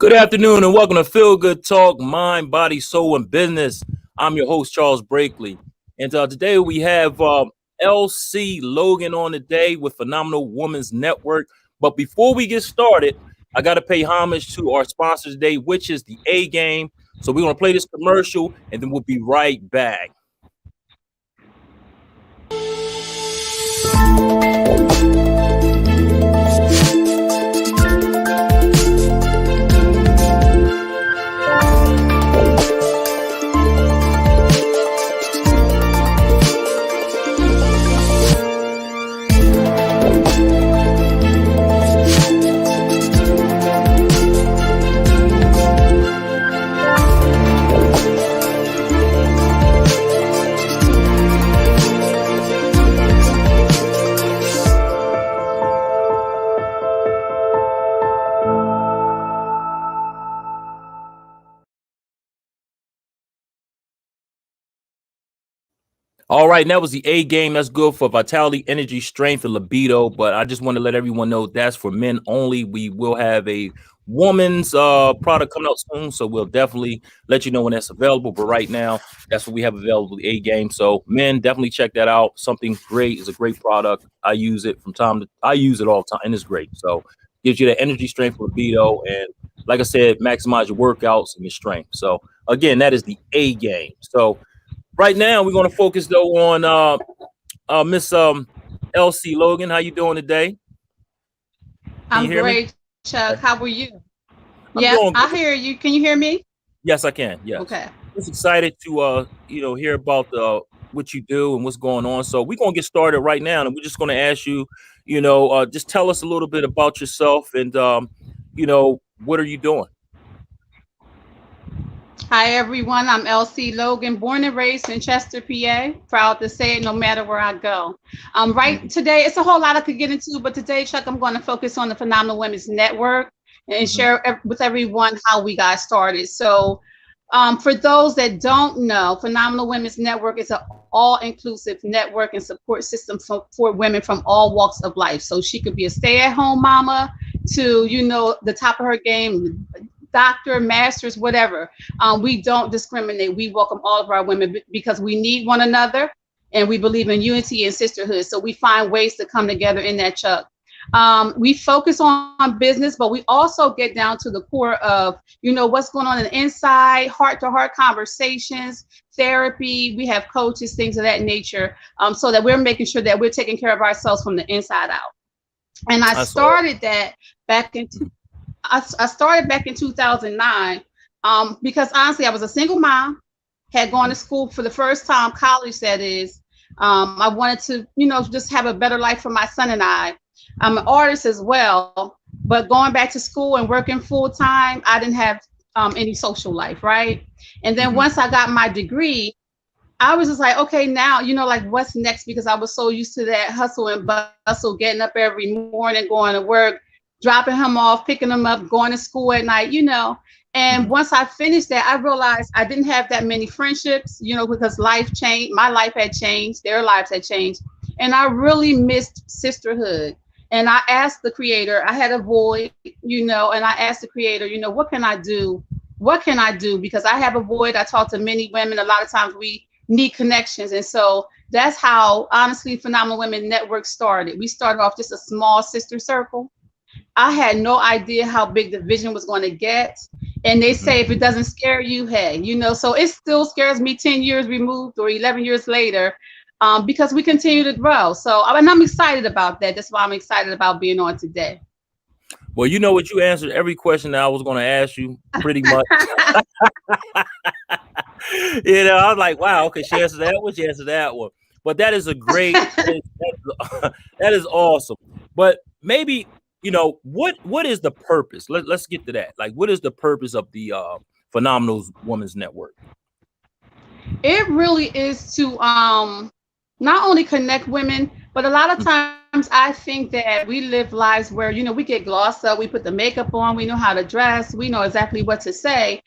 Good afternoon and welcome to Feel Good Talk, Mind, Body, Soul, and Business. I'm your host, Charles Brakely. And today we have LC Logan on today with Phenomenal Women's Network. But before we get started, I got to pay homage to our sponsor today, which is the A Game. So we're going to play this commercial and then we'll be right back. All right, and that was the A Game. That's good for vitality, energy, strength, and libido. But I just want to let everyone know that's for men only. We will have a woman's product coming out soon, so we'll definitely let you know when that's available. But right now, that's what we have available, the A Game. So men, definitely check that out. Something great. Is a great product. I use it I use it all the time, and it's great. So gives you the energy, strength, libido, and like I said, maximize your workouts and your strength. So again, that is the A Game. So right now, we're going to focus though on Miss L.C. Logan. How you doing today? I'm great, Chuck. How are you? I'm Yes, doing I good. hear you. Can you hear me? Yes, I can. Yes, Okay. just excited to hear about what you do and what's going on. So we're gonna get started right now, and we're just gonna ask you, just tell us a little bit about yourself and what are you doing? Hi, everyone. I'm LC Logan, born and raised in Chester, PA. Proud to say it no matter where I go. Right today, it's a whole lot I could get into, but today, Chuck, I'm going to focus on the Phenomenal Women's Network and Mm-hmm. share with everyone how we got started. So, for those that don't know, Phenomenal Women's Network is an all-inclusive network and support system for women from all walks of life. So she could be a stay-at-home mama to, the top of her game, doctor, masters, whatever. We don't discriminate. We welcome all of our women because we need one another and we believe in unity and sisterhood. So we find ways to come together in that, Chuck. We focus on business, but we also get down to the core of, what's going on in the inside, heart-to-heart conversations, therapy. We have coaches, things of that nature, so that we're making sure that we're taking care of ourselves from the inside out. And I That's all. started that back in I started back in 2009 because honestly, I was a single mom, had gone to school for the first time, college that is. I wanted to, just have a better life for my son and I. I'm an artist as well, but going back to school and working full time, I didn't have any social life, right? And then Mm-hmm. once I got my degree, I was just like, okay, now, like what's next? Because I was so used to that hustle and bustle, getting up every morning, going to work, dropping him off, picking him up, going to school at night. And Mm-hmm. once I finished that, I realized I didn't have that many friendships, because life changed. My life had changed. Their lives had changed. And I really missed sisterhood. And I asked the creator, I had a void, and I asked the creator, what can I do? What can I do? Because I have a void. I talk to many women. A lot of times we need connections. And so that's how, honestly, Phenomenal Women Network started. We started off just a small sister circle. I had no idea how big the vision was going to get. And they Mm-hmm. say if it doesn't scare you, hey, so it still scares me 10 years removed or 11 years later, because we continue to grow. So, and I'm excited about that. That's why I'm excited about being on today. Well, you know what, you answered every question that I was going to ask you, pretty much. I was like, wow, okay, she answered that one, she answered that one. But that is a great, that is awesome. But maybe, what is the purpose? Let's get to that. Like, what is the purpose of the Phenomenal Women's Network? It really is to not only connect women, but a lot of times I think that we live lives where, we get glossed up, we put the makeup on, we know how to dress, we know exactly what to say.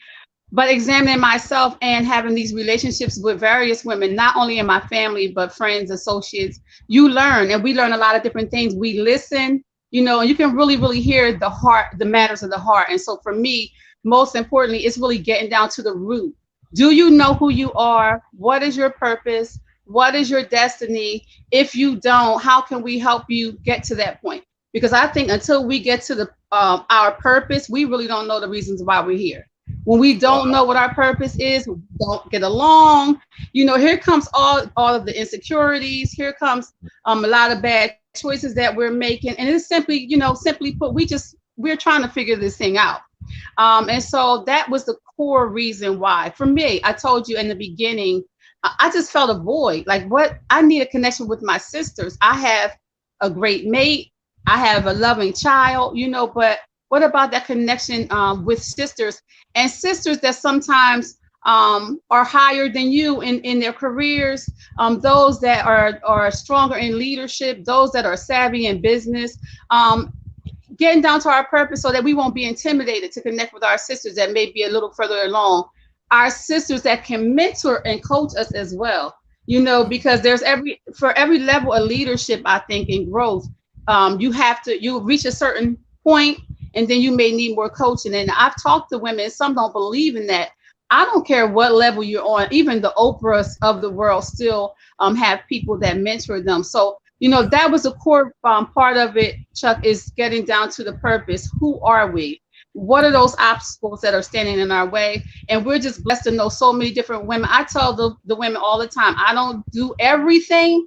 But examining myself and having these relationships with various women, not only in my family, but friends, associates, you learn, and we learn a lot of different things. We listen, And you can really hear the heart, the matters of the heart. And so for me, most importantly, it's really getting down to the root. Do you know who you are? What is your purpose? What is your destiny? If you don't, how can we help you get to that point? Because I think until we get to the our purpose, we really don't know the reasons why we're here. When we don't know what our purpose is, we don't get along. Here comes all of the insecurities. Here comes a lot of bad choices that we're making, and it's simply put, we're trying to figure this thing out. And so that was the core reason why. For me, I told you in the beginning, I just felt a void. Like, what? I need a connection with my sisters. I have a great mate. I have a loving child, but what about that connection with sisters, and sisters that sometimes are higher than you in their careers, those that are stronger in leadership, those that are savvy in business, getting down to our purpose so that we won't be intimidated to connect with our sisters that may be a little further along, our sisters that can mentor and coach us as well, because for every level of leadership, I think, in growth, you reach a certain point, and then you may need more coaching. And I've talked to women, some don't believe in that. I don't care what level you're on. Even the Oprahs of the world still have people that mentor them. So, that was a core part of it, Chuck, is getting down to the purpose. Who are we? What are those obstacles that are standing in our way? And we're just blessed to know so many different women. I tell the women all the time, I don't do everything,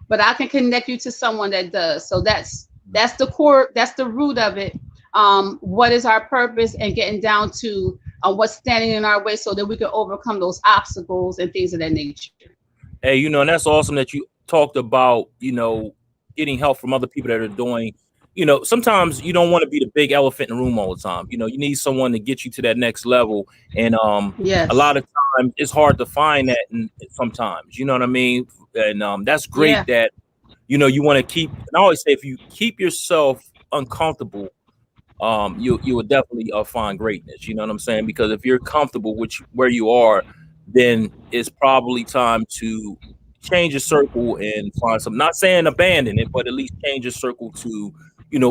but I can connect you to someone that does. So that's the core, that's the root of it. What is our purpose, and getting down to what's standing in our way so that we can overcome those obstacles and things of that nature. Hey, and that's awesome that you talked about, getting help from other people that are doing, sometimes you don't want to be the big elephant in the room all the time. You need someone to get you to that next level. And Yes. a lot of times it's hard to find that, and sometimes, you know what I mean? And that's great that, you want to keep, and I always say, if you keep yourself uncomfortable, you will definitely find greatness. You know what I'm saying? Because if you're comfortable with where you are, then it's probably time to change your circle and find some. Not saying abandon it, but at least change your circle to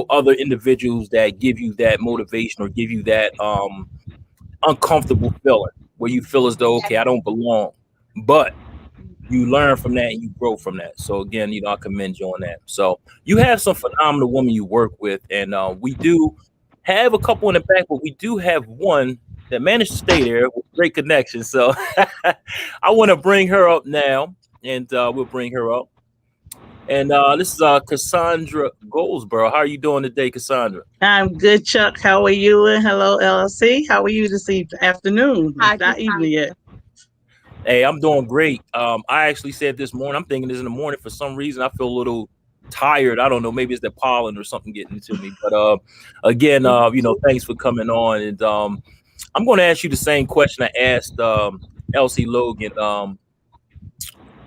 other individuals that give you that motivation or give you that uncomfortable feeling where you feel as though, okay, I don't belong, but you learn from that and you grow from that. So again, I commend you on that. So you have some phenomenal women you work with, and we do have a couple in the back, but we do have one that managed to stay there with great connection. So I want to bring her up now, and we'll bring her up. And this is Cassandra Goldsboro. How are you doing today, Cassandra? I'm good, Chuck. How are you? And hello, LC. How are you this afternoon? Hi, It's not evening yet. Hey, I'm doing great. I actually said this morning, I'm thinking this in the morning. For some reason, I feel a little tired. I don't know. Maybe it's the pollen or something getting to me. But again, thanks for coming on. And I'm going to ask you the same question I asked L.C. Logan.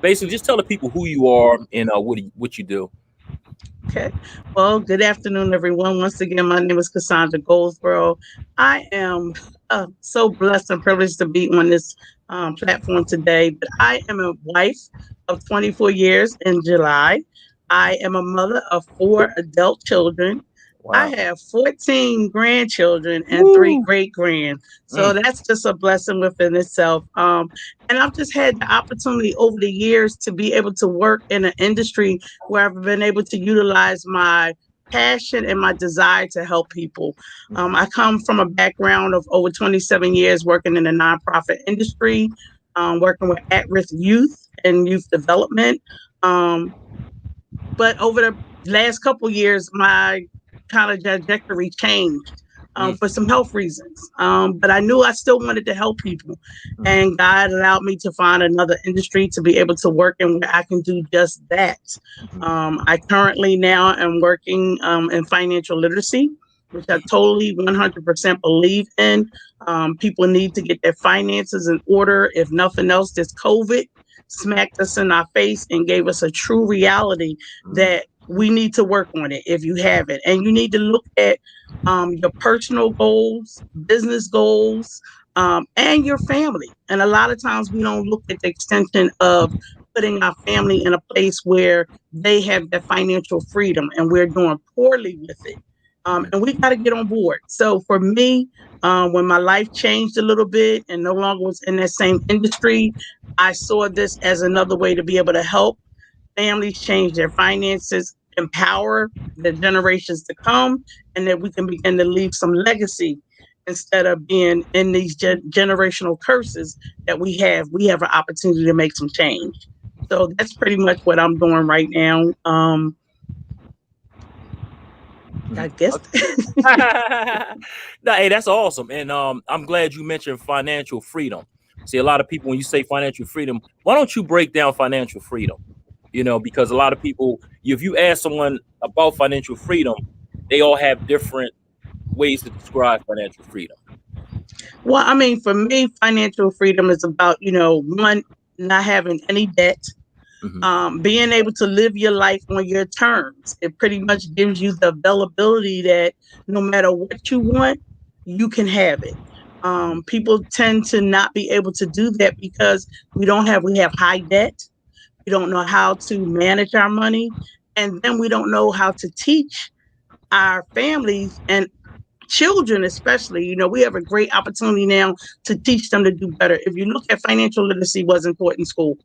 Basically, just tell the people who you are and what you do. Okay. Well, good afternoon, everyone. Once again, my name is Cassandra Goldsboro. I am so blessed and privileged to be on this platform today. But I am a wife of 24 years in July. I am a mother of 4 adult children. Wow. I have 14 grandchildren and 3 great-grand. So that's just a blessing within itself. And I've just had the opportunity over the years to be able to work in an industry where I've been able to utilize my passion and my desire to help people. I come from a background of over 27 years working in the nonprofit industry, working with at-risk youth and youth development. But over the last couple of years, my kind of trajectory changed for some health reasons. But I knew I still wanted to help people. And God allowed me to find another industry to be able to work in where I can do just that. I currently now am working in financial literacy, which I totally 100% believe in. People need to get their finances in order. If nothing else, this COVID smacked us in our face and gave us a true reality that we need to work on it if you have it. And you need to look at your personal goals, business goals, and your family. And a lot of times we don't look at the extension of putting our family in a place where they have that financial freedom, and we're doing poorly with it. And we got to get on board. So for me, when my life changed a little bit and no longer was in that same industry, I saw this as another way to be able to help families change their finances, empower the generations to come, and that we can begin to leave some legacy instead of being in these generational curses that we have. We have an opportunity to make some change. So that's pretty much what I'm doing right now. I guess. No, hey, that's awesome. And I'm glad you mentioned financial freedom. See, a lot of people, when you say financial freedom, why don't you break down financial freedom? You know, because a lot of people, if you ask someone about financial freedom, they all have different ways to describe financial freedom. Well, I mean, for me, financial freedom is about, one, not having any debt, being able to live your life on your terms. It pretty much gives you the availability that no matter what you want, you can have it. People tend to not be able to do that because we have high debt. We don't know how to manage our money. And then we don't know how to teach our families and children, especially. We have a great opportunity now to teach them to do better. If you look at financial literacy wasn't taught in school.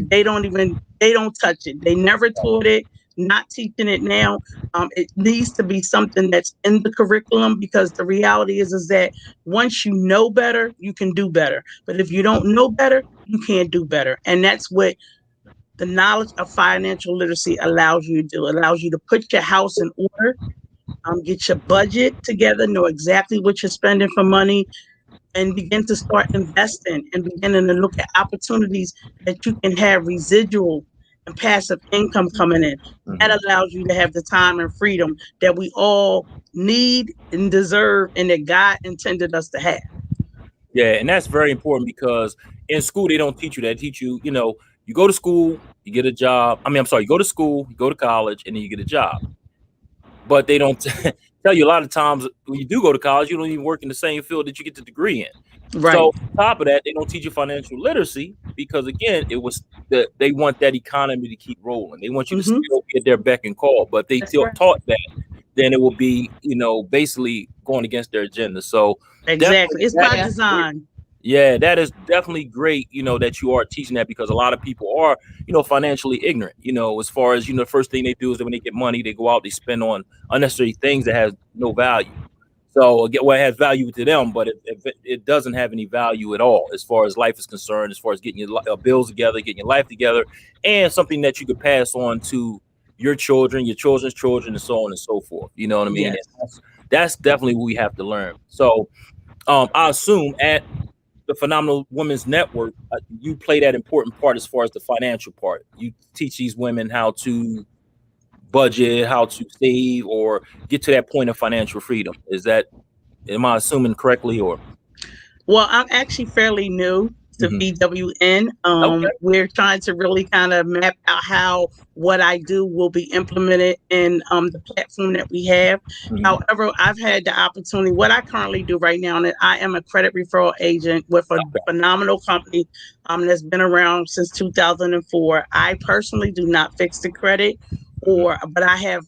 They don't touch it. They never taught it, not teaching it now. It needs to be something that's in the curriculum, because the reality is that once you know better, you can do better. But if you don't know better, you can't do better. And that's what the knowledge of financial literacy allows you to do. It allows you to put your house in order, get your budget together, know exactly what you're spending for money, and begin to start investing and beginning to look at opportunities that you can have residual and passive income coming in. That allows you to have the time and freedom that we all need and deserve, and that God intended us to have. Yeah, and that's very important, because in school they don't teach you that. They teach you, you go to school, you get a job. You go to school, you go to college, and then you get a job. But they don't tell you a lot of times when you do go to college, you don't even work in the same field that you get the degree in. Right. So on top of that, they don't teach you financial literacy, because again, it was that they want that economy to keep rolling. They want you to still be at their beck and call, but they still taught that, then it will be, basically going against their agenda. So exactly, it's by design. Yeah, that is definitely great, that you are teaching that, because a lot of people are, financially ignorant, as far as, the first thing they do is that when they get money, they go out, they spend on unnecessary things that has no value. So again, well, it has value to them, but it doesn't have any value at all as far as life is concerned, as far as getting your bills together, getting your life together, and something that you could pass on to your children, your children's children, and so on and so forth. You know what I mean? Yes. That's definitely what we have to learn. So I assume at the Phenomenal Women's Network, you play that important part as far as the financial part. You teach these women how to budget, how to save, or get to that point of financial freedom. Am I assuming correctly, or? Well, I'm actually fairly new to BWN. Okay. We're trying to really kind of map out how what I do will be implemented in the platform that we have. However, I've had the opportunity, what I currently do right now, that I am a credit referral agent with a phenomenal company that's been around since 2004. I personally do not fix the credit, but I have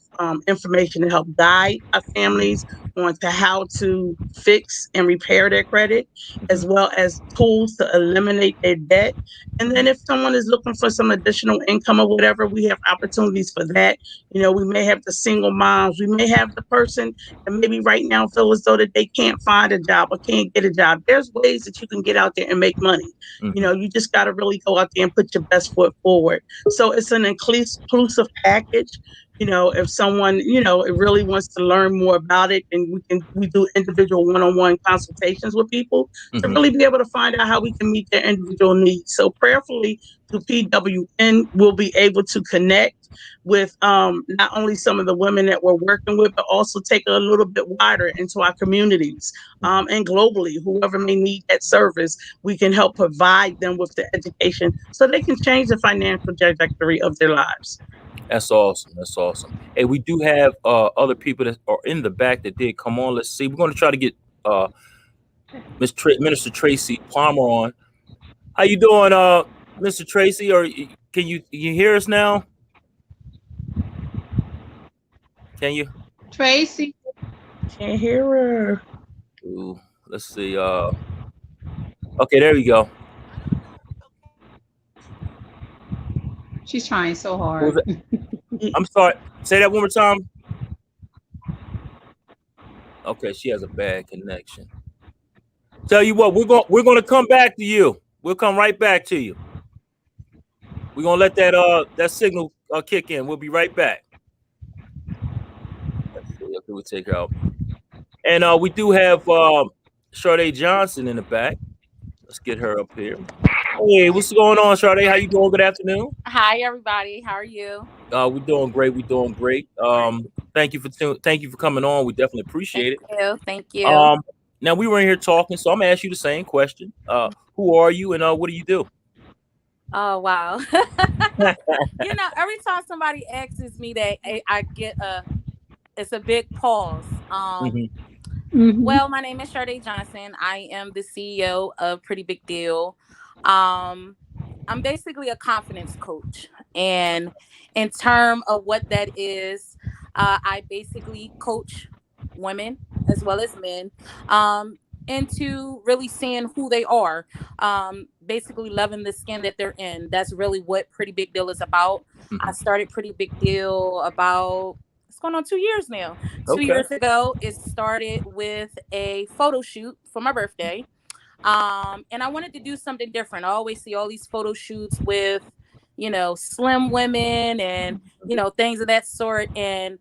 information to help guide our families on to how to fix and repair their credit, as well as tools to eliminate their debt. And then if someone is looking for some additional income or whatever, we have opportunities for that. We may have the single moms, we may have the person that maybe right now feel as though that they can't find a job or can't get a job. There's ways that you can get out there and make money. You just got to really go out there and put your best foot forward. So it's an inclusive package. If someone, it really wants to learn more about it, and we do individual one-on-one consultations with people to really be able to find out how we can meet their individual needs. So prayerfully, through PWN, we'll be able to connect with not only some of the women that we're working with, but also take a little bit wider into our communities and globally. Whoever may need that service, we can help provide them with the education so they can change the financial trajectory of their lives. That's awesome. That's awesome. Hey, we do have other people that are in the back that did come on. Let's see. We're going to try to get Minister Tracy Palmer on. How you doing, Mr. Tracy, or can you hear us now? Can you? Tracy, Can't hear her. Ooh, let's see. Okay, there we go. she's trying so What was hard. it? I'm sorry. Say that one more time. Okay, she has a bad connection. Tell you what, we're gonna come back to you. We'll come right back to you. We're gonna let that signal kick in. We'll be right back. Let's see. Okay, we'll take her out. And we do have Sade Johnson in the back. Let's get her up here. Hey, what's going on, Sade? How you doing? Good afternoon. Hi, everybody. How are you? We're doing great. We're doing great. Thank you for coming on. We definitely appreciate it. Thank you. Now we were in here talking, so I'm gonna ask you the same question. Who are you, and what do you do? Oh, wow. Every time somebody asks me that, I get it's a big pause. Well, my name is Sade Johnson. I am the CEO of Pretty Big Deal. I'm basically a confidence coach, and in terms of what that is, I basically coach women as well as men into really seeing who they are, basically loving the skin that they're in. That's really what Pretty Big Deal is about. I started Pretty Big Deal about, it's going on 2 years now. 2 years ago, it started with a photo shoot for my birthday. And I wanted to do something different. I always see all these photo shoots with, slim women and, things of that sort. And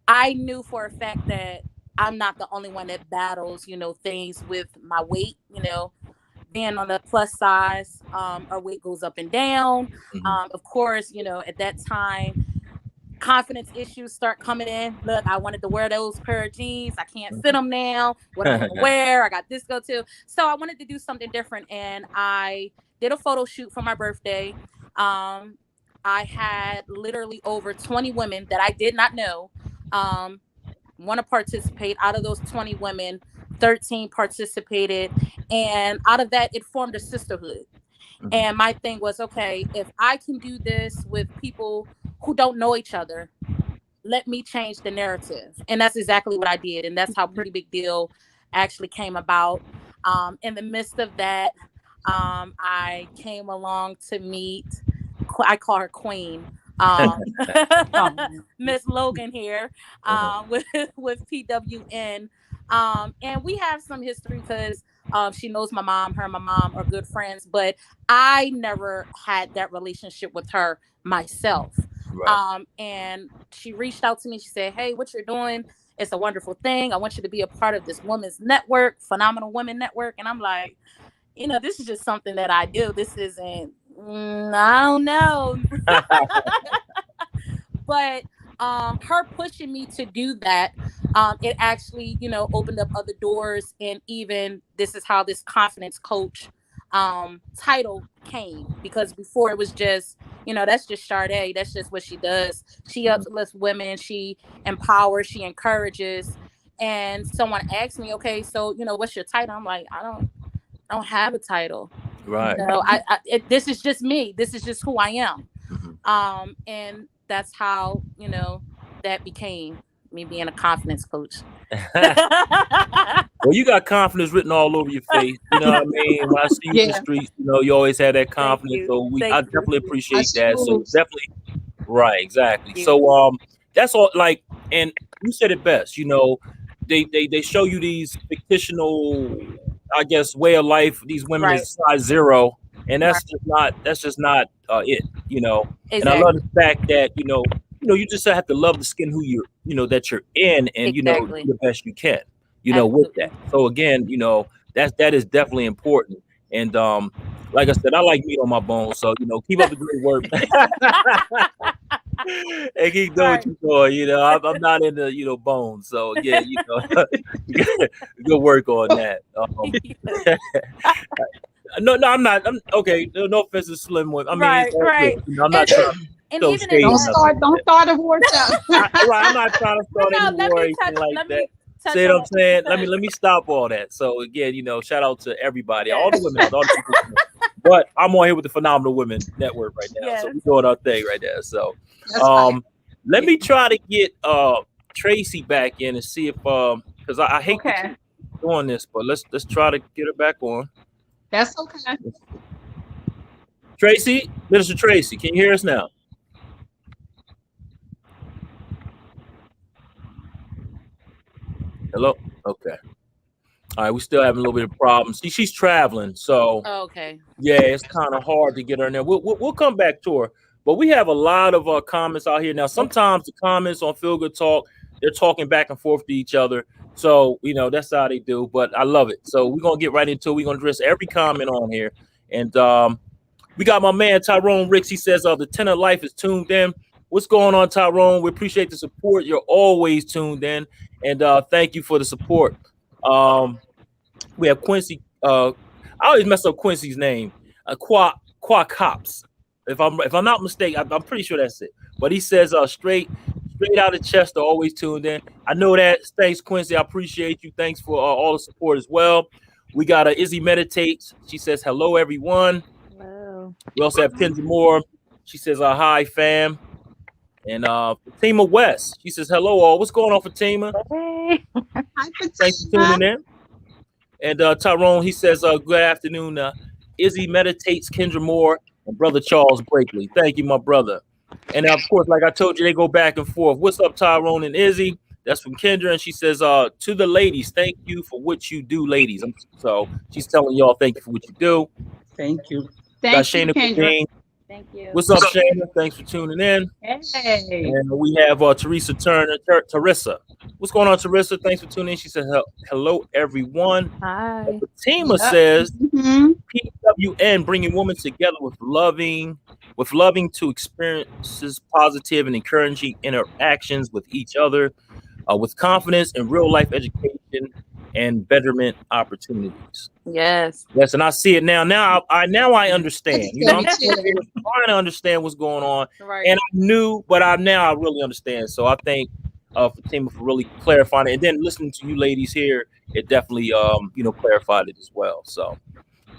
I knew for a fact that I'm not the only one that battles, things with my weight, being on the plus size, our weight goes up and down. Of course, at that time, confidence issues start coming in. Look, I wanted to wear those pair of jeans. I can't fit them now. What am I gonna wear? I got this go too. So I wanted to do something different, and I did a photo shoot for my birthday. I had literally over 20 women that I did not know want to participate. Out of those 20 women, 13 participated, and out of that, it formed a sisterhood. And my thing was, okay, if I can do this with people who don't know each other, let me change the narrative. And that's exactly what I did. And that's how Pretty Big Deal actually came about. In the midst of that, I came along to meet, I call her Queen, Miss Logan here, with PWN. And we have some history because she knows my mom. Her and my mom are good friends, but I never had that relationship with her myself. Right. And she reached out to me. She said, "Hey, what you're doing, it's a wonderful thing. I want you to be a part of this women's network, Phenomenal Women Network." And I'm like, this is just something that I do. This isn't, I don't know. But her pushing me to do that, it actually, opened up other doors. And even this is how this confidence coach title came, because before it was just, that's just Sade. That's just what she does. She uplifts women. She empowers. She encourages. And someone asked me, okay, so, what's your title? I'm like, I don't have a title. Right. This is just me. This is just who I am. And that's how, that became me being a confidence coach. Well, you got confidence written all over your face. You know what I mean? When I see you in the streets, you always have that confidence. So I definitely appreciate that. So definitely, right, exactly. So that's all. Like, and you said it best. They show you these fictional, I guess, way of life. These women is size zero, and that's just not it. Exactly. And I love the fact that you just have to love the skin who you're that you're in, and do the best you can. With that. So again, that is definitely important. And like I said, I like meat on my bones. So keep up the great work. And keep doing what you're doing. I'm not into bones. So again, good work on that. No, I'm not. I'm okay. No offense to slim women. I mean, right. I'm not trying. And even don't start a war. Right, I'm not trying to start any war or anything like that. See what I'm saying? Let me stop all that. So again, shout out to everybody, all the women, all the people. But I'm on here with the Phenomenal Women Network right now, Yes. so we're doing our thing right there. So, Right. let me try to get Tracy back in and see if because I hate to keep doing this, but let's try to get her back on. That's okay. Tracy, Minister Tracy, can you hear us now? Hello. Okay. All right, we still having a little bit of problems. See, she's traveling, so Okay. yeah, it's kind of hard to get her in there. We'll come back to her, but we have a lot of comments out here now. Sometimes the comments on Feel Good Talk, they're talking back and forth to each other, so that's how they do. But I love it. So we're gonna get right into it. We're gonna address every comment on here, and we got my man Tyrone Ricks. He says the 10 of Life is tuned in. What's going on, Tyrone? We appreciate the support. You're always tuned in, and thank you for the support. We have Quincy. I always mess up Quincy's name. Qua Cops. If I'm not mistaken, I'm pretty sure that's it. But he says straight out of Chester, always tuned in. I know that. Thanks, Quincy. I appreciate you. Thanks for all the support as well. We got Izzy Meditates. She says hello, everyone. Hello. We also have Kendra Moore. She says hi, fam. And Fatima West. She says hello, all. What's going on, Fatima? Hey. Hi, Thanks for tuning in. And Tyrone, he says, good afternoon. Izzy Meditates, Kendra Moore, and Brother Charles Blakely. Thank you, my brother. And of course, like I told you, they go back and forth. What's up, Tyrone and Izzy? That's from Kendra. And she says, to the ladies, thank you for what you do, ladies. So she's telling y'all, thank you for what you do. Thank you. Thank you, Kendra. Thank you. What's up, Shayna? Thanks for tuning in. Hey. And we have Teresa Turner. Teresa. What's going on, Teresa? Thanks for tuning in. She says, hello, everyone. Hi. Fatima says, PWN, bringing women together with loving to experiences positive and encouraging interactions with each other, with confidence in real life education and betterment opportunities. Yes. Yes, and I see it now. Now I understand. I'm trying to understand what's going on, Right. and I knew, but I really understand. So I thank Fatima for really clarifying it, and then listening to you ladies here, it definitely clarified it as well. So,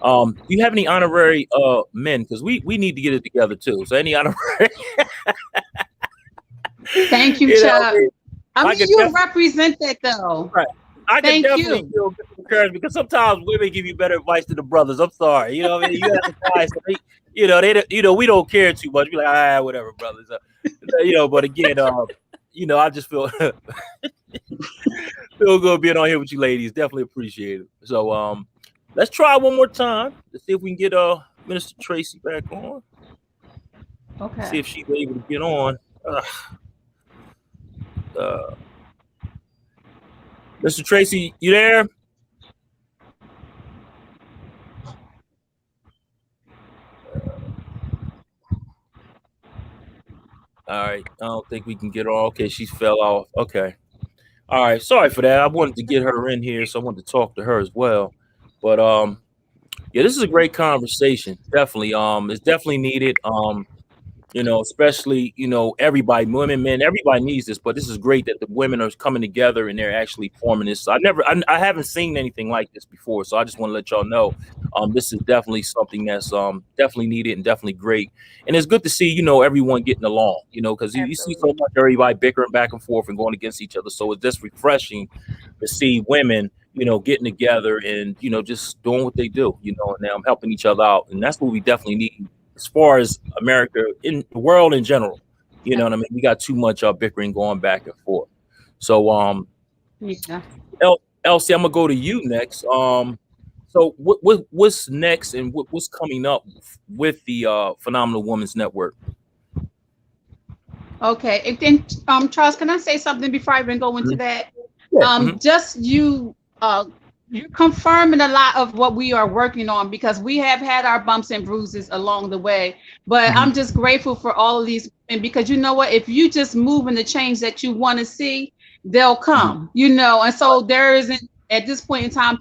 do you have any honorary men? Because we need to get it together too. So any honorary? Thank you, Chuck. I mean, you represent that though. Right. I can definitely feel encouraged because sometimes women give you better advice than the brothers. I'm sorry, you know what I mean. You have advice, we don't care too much. Be like, whatever, brothers. But again, I just feel good being on here with you ladies. Definitely appreciate it. So, let's try one more time to see if we can get Minister Tracy back on. Okay. See if she's able to get on. Mr. Tracy, you there? All right. I don't think we can get her. Okay, she fell off. Okay. All right. Sorry for that. I wanted to get her in here, so I wanted to talk to her as well. But yeah, this is a great conversation. Definitely. It's definitely needed. Especially, everybody, women, men, everybody needs this, but this is great that the women are coming together and they're actually forming this. I haven't seen anything like this before. So I just want to let y'all know, this is definitely something that's definitely needed and definitely great. And it's good to see, everyone getting along, because you see so much everybody bickering back and forth and going against each other. So it's just refreshing to see women, getting together and, just doing what they do, and now helping each other out. And that's what we definitely need. As far as America, in the world in general, what I mean? We got too much bickering going back and forth. So, yeah. L.C, I'm gonna go to you next. So what's next and what's coming up with the Phenomenal Women's Network? Okay, and then Charles, can I say something before I even go into that? Yeah. Just you're confirming a lot of what we are working on, because we have had our bumps and bruises along the way. But I'm just grateful for all of these women, because you know what? If you just move in the change that you want to see, they'll come. And so there isn't at this point in time.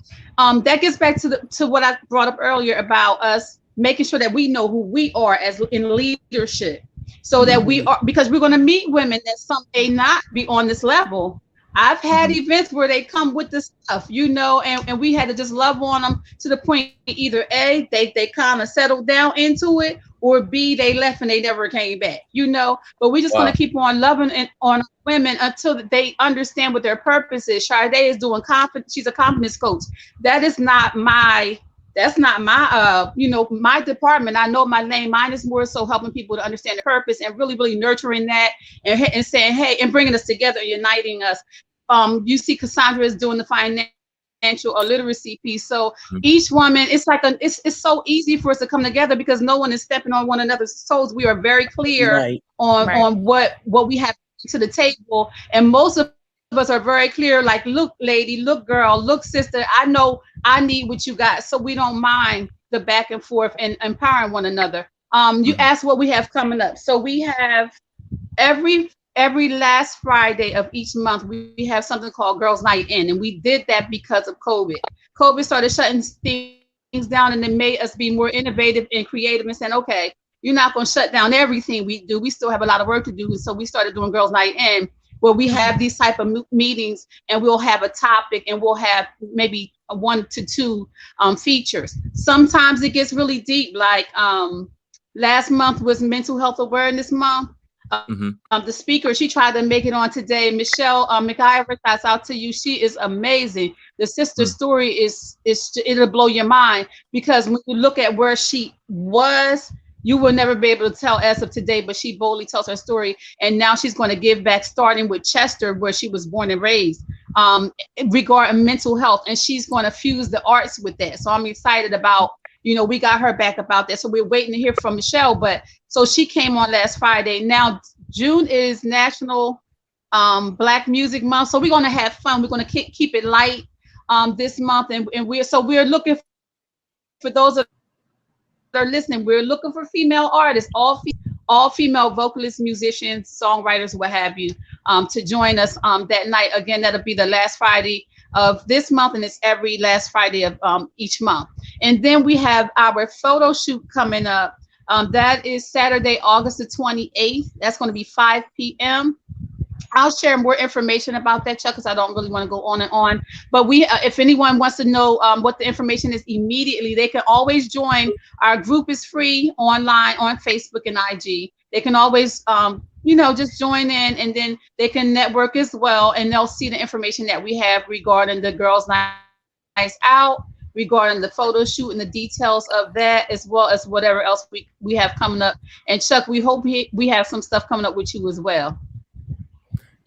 That gets back to what I brought up earlier about us making sure that we know who we are as in leadership, so that we are, because we're going to meet women that some may not be on this level. I've had events where they come with the stuff, you know, and we had to just love on them to the point either A, they kind of settled down into it, or B, they left and they never came back, you know. But we're just going to keep on loving and on women until they understand what their purpose is. Sade is doing confidence. She's a confidence coach. That is not my, that's not my, you know, my department. I know my lane. Mine is more so helping people to understand the purpose and really, really nurturing that and saying, hey, and bringing us together, uniting us. You see Cassandra is doing the financial literacy piece. So each woman, it's like it's so easy for us to come together because no one is stepping on one another's toes. We are very clear on what we have to the table, and most of us are very clear. Like, look, lady, look, girl, look, sister. I know I need what you got, so we don't mind the back and forth and empowering one another. You asked what we have coming up, so we have every last Friday of each month, we have something called Girls Night In. And we did that because of COVID. COVID started shutting things down, and it made us be more innovative and creative and saying, okay, you're not going to shut down everything we do. We still have a lot of work to do. And so we started doing Girls Night In, where we have these type of meetings, and we'll have a topic, and we'll have maybe 1 to 2 features. Sometimes it gets really deep. Like last month was Mental Health Awareness Month. The speaker, she tried to make it on today. Michelle McIver, that's out to you. She is amazing. The sister story is it'll blow your mind, because when you look at where she was, you will never be able to tell as of today, but she boldly tells her story. And now she's going to give back, starting with Chester, where she was born and raised, regarding mental health. And she's going to fuse the arts with that. So I'm excited about, you know, we got her back about that. So we're waiting to hear from Michelle. But so she came on last Friday. Now, June is National Black Music Month. So we're going to have fun. We're going to keep it light this month. And we're looking for those that are listening. We're looking for female artists, all female vocalists, musicians, songwriters, what have you, to join us that night. Again, that'll be the last Friday of this month, and it's every last Friday of each month. And then we have our photo shoot coming up. That is Saturday, August the 28th. That's going to be 5 p.m. I'll share more information about that, Chuck, because I don't really want to go on and on. But if anyone wants to know what the information is immediately, they can always join. Our group is free online on Facebook and IG. They can always, just join in, and then they can network as well, and they'll see the information that we have regarding the Girls Nights Out, regarding the photo shoot and the details of that, as well as whatever else we have coming up. And Chuck, we hope we have some stuff coming up with you as well.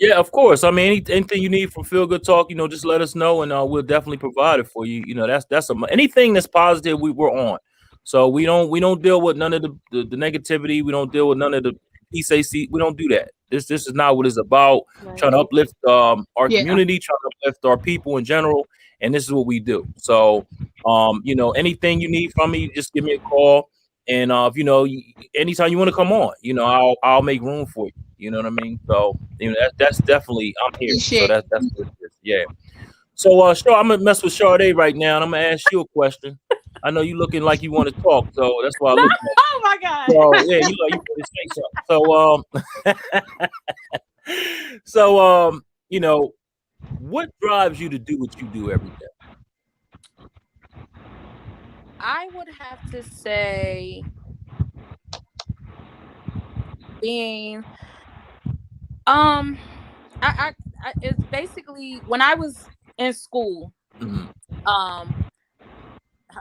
Yeah, of course. I mean, anything you need from Feel Good Talk, just let us know, and we'll definitely provide it for you. That's anything that's positive, we're on. So we don't deal with none of the negativity. We don't deal with none of the PCC. We don't do that. This is not what it's about. Right. Trying to uplift our community, trying to uplift our people in general, and this is what we do. So, anything you need from me, just give me a call. And anytime you want to come on, I'll make room for you. You know what I mean? So that's definitely, I'm here. So that's what it is. Yeah. So sure, I'm gonna mess with Sade right now, and I'm gonna ask you a question. I know you looking like you want to talk, so that's why I look at you. Oh my God. So yeah, you want to say something. So what drives you to do what you do every day? I would have to say being I it's basically when I was in school,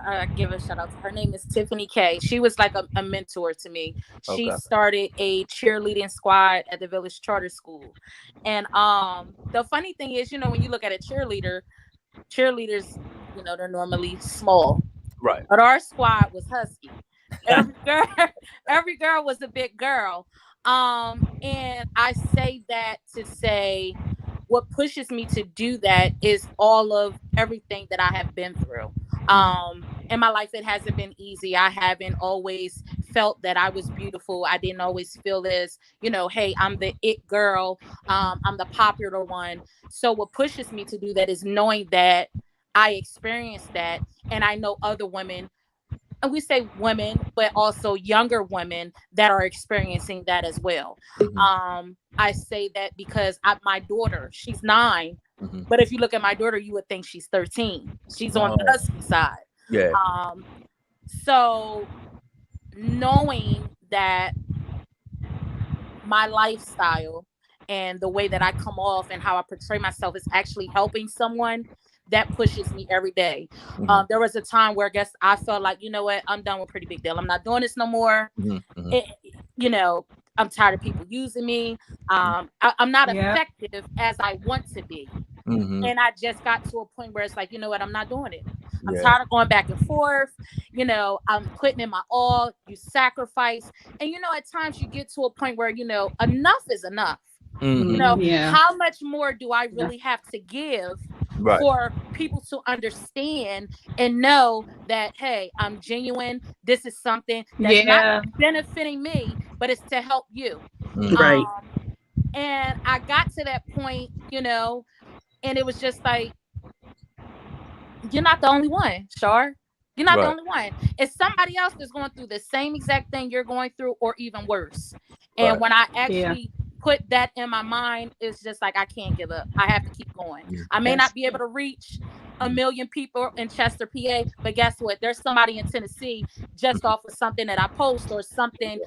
I give a shout out to her. Name is Tiffany K. She was like a mentor to me. She started a cheerleading squad at the Village Charter School. And the funny thing is, when you look at a cheerleaders, they're normally small. Right. But our squad was husky. Every girl was a big girl. And I say that to say what pushes me to do that is all of everything that I have been through. In my life, it hasn't been easy. I haven't always felt that I was beautiful. I didn't always feel this, hey, I'm the it girl. I'm the popular one. So what pushes me to do that is knowing that I experienced that, and I know other women and we say women, but also younger women that are experiencing that as well. I say that because my daughter, she's 9, but if you look at my daughter, you would think she's 13. She's on the husky side. Yeah. So knowing that my lifestyle and the way that I come off and how I portray myself is actually helping someone, that pushes me every day. There was a time where I guess I felt like, you know what, I'm done with Pretty Big Deal. I'm not doing this no more. You know, I'm tired of people using me. I'm not effective as I want to be. And I just got to a point where it's like, you know what, I'm not doing it. I'm tired of going back and forth. You know, I'm putting in my all. You sacrifice. And, you know, at times you get to a point where, you know, enough is enough. You know, how much more do I really have to give for people to understand and know that, hey, I'm genuine. This is something that's not benefiting me, but it's to help you. Right. And I got to that point, you know, and it was just like, you're not the only one, Shar. You're not the only one. It's somebody else that's going through the same exact thing you're going through, or even worse. And when I actually put that in my mind, it's just like, I can't give up. I have to keep going. I may not be able to reach 1 million people in Chester, PA, but guess what? There's somebody in Tennessee just off of something that I post or something,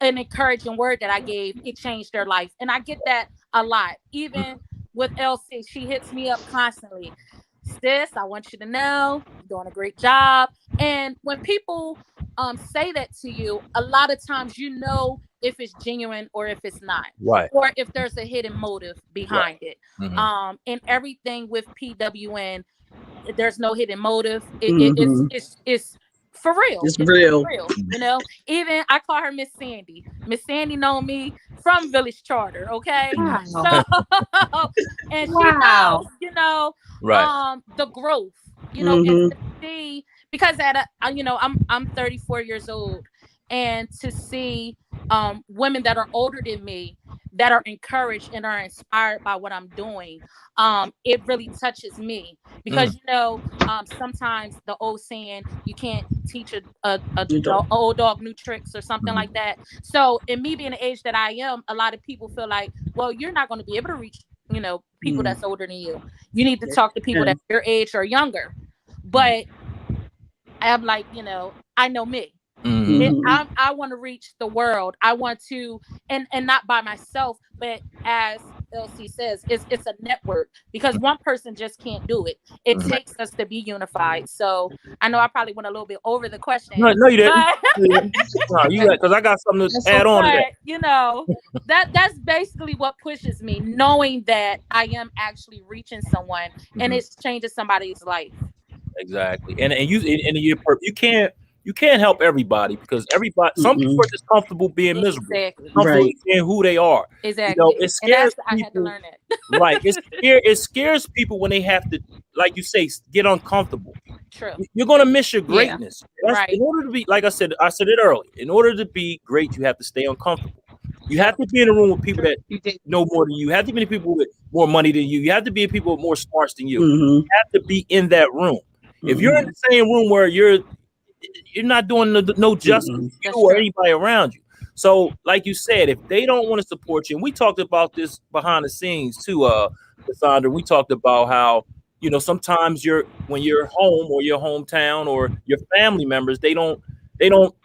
an encouraging word that I gave, it changed their life. And I get that a lot. Even with LC, she hits me up constantly. Sis, I want you to know you're doing a great job. And when people say that to you, a lot of times you know if it's genuine or if it's not, or if there's a hidden motive behind it. And everything with PWN, there's no hidden motive. It's for real. It's real. You know, even I call her Miss Sandy. Miss Sandy know me from Village Charter. Okay. So, and she knows, you know, the growth, you know, and to see, because you know, I'm 34 years old, and to see women that are older than me that are encouraged and are inspired by what I'm doing, it really touches me, because you know, sometimes the old saying, you can't teach a old dog new tricks or something like that. So in me being the age that I am, a lot of people feel like, well, you're not going to be able to reach, you know, people that's older than you. You need to talk to people that's your age or younger. But I'm like, you know, I know me. I want to reach the world. I want to, and not by myself, but as LC says, it's a network, because one person just can't do it. It takes us to be unified. So I know I probably went a little bit over the question. No, you didn't. No, you got, because I got something to add on to that. You know, that's basically what pushes me, knowing that I am actually reaching someone and it's changing somebody's life. Exactly, and you can't help everybody, because everybody, some people are just comfortable being miserable, comfortable being who they are. Exactly. You know, it scares people. I had to learn that. Right. It scares people when they have to, like you say, get uncomfortable. True. You're gonna miss your greatness. Right. In order to be, like I said it earlier. In order to be great, you have to stay uncomfortable. You have to be in a room with people that know more than you. You have to be in people with more money than you. You have to be in people with more smarts than you. You have to be in that room. If you're in the same room where you're not doing no justice to you or anybody around you. So, like you said, if they don't want to support you, and we talked about this behind the scenes too, Cassandra. We talked about how, you know, sometimes when you're home or your hometown or your family members, they don't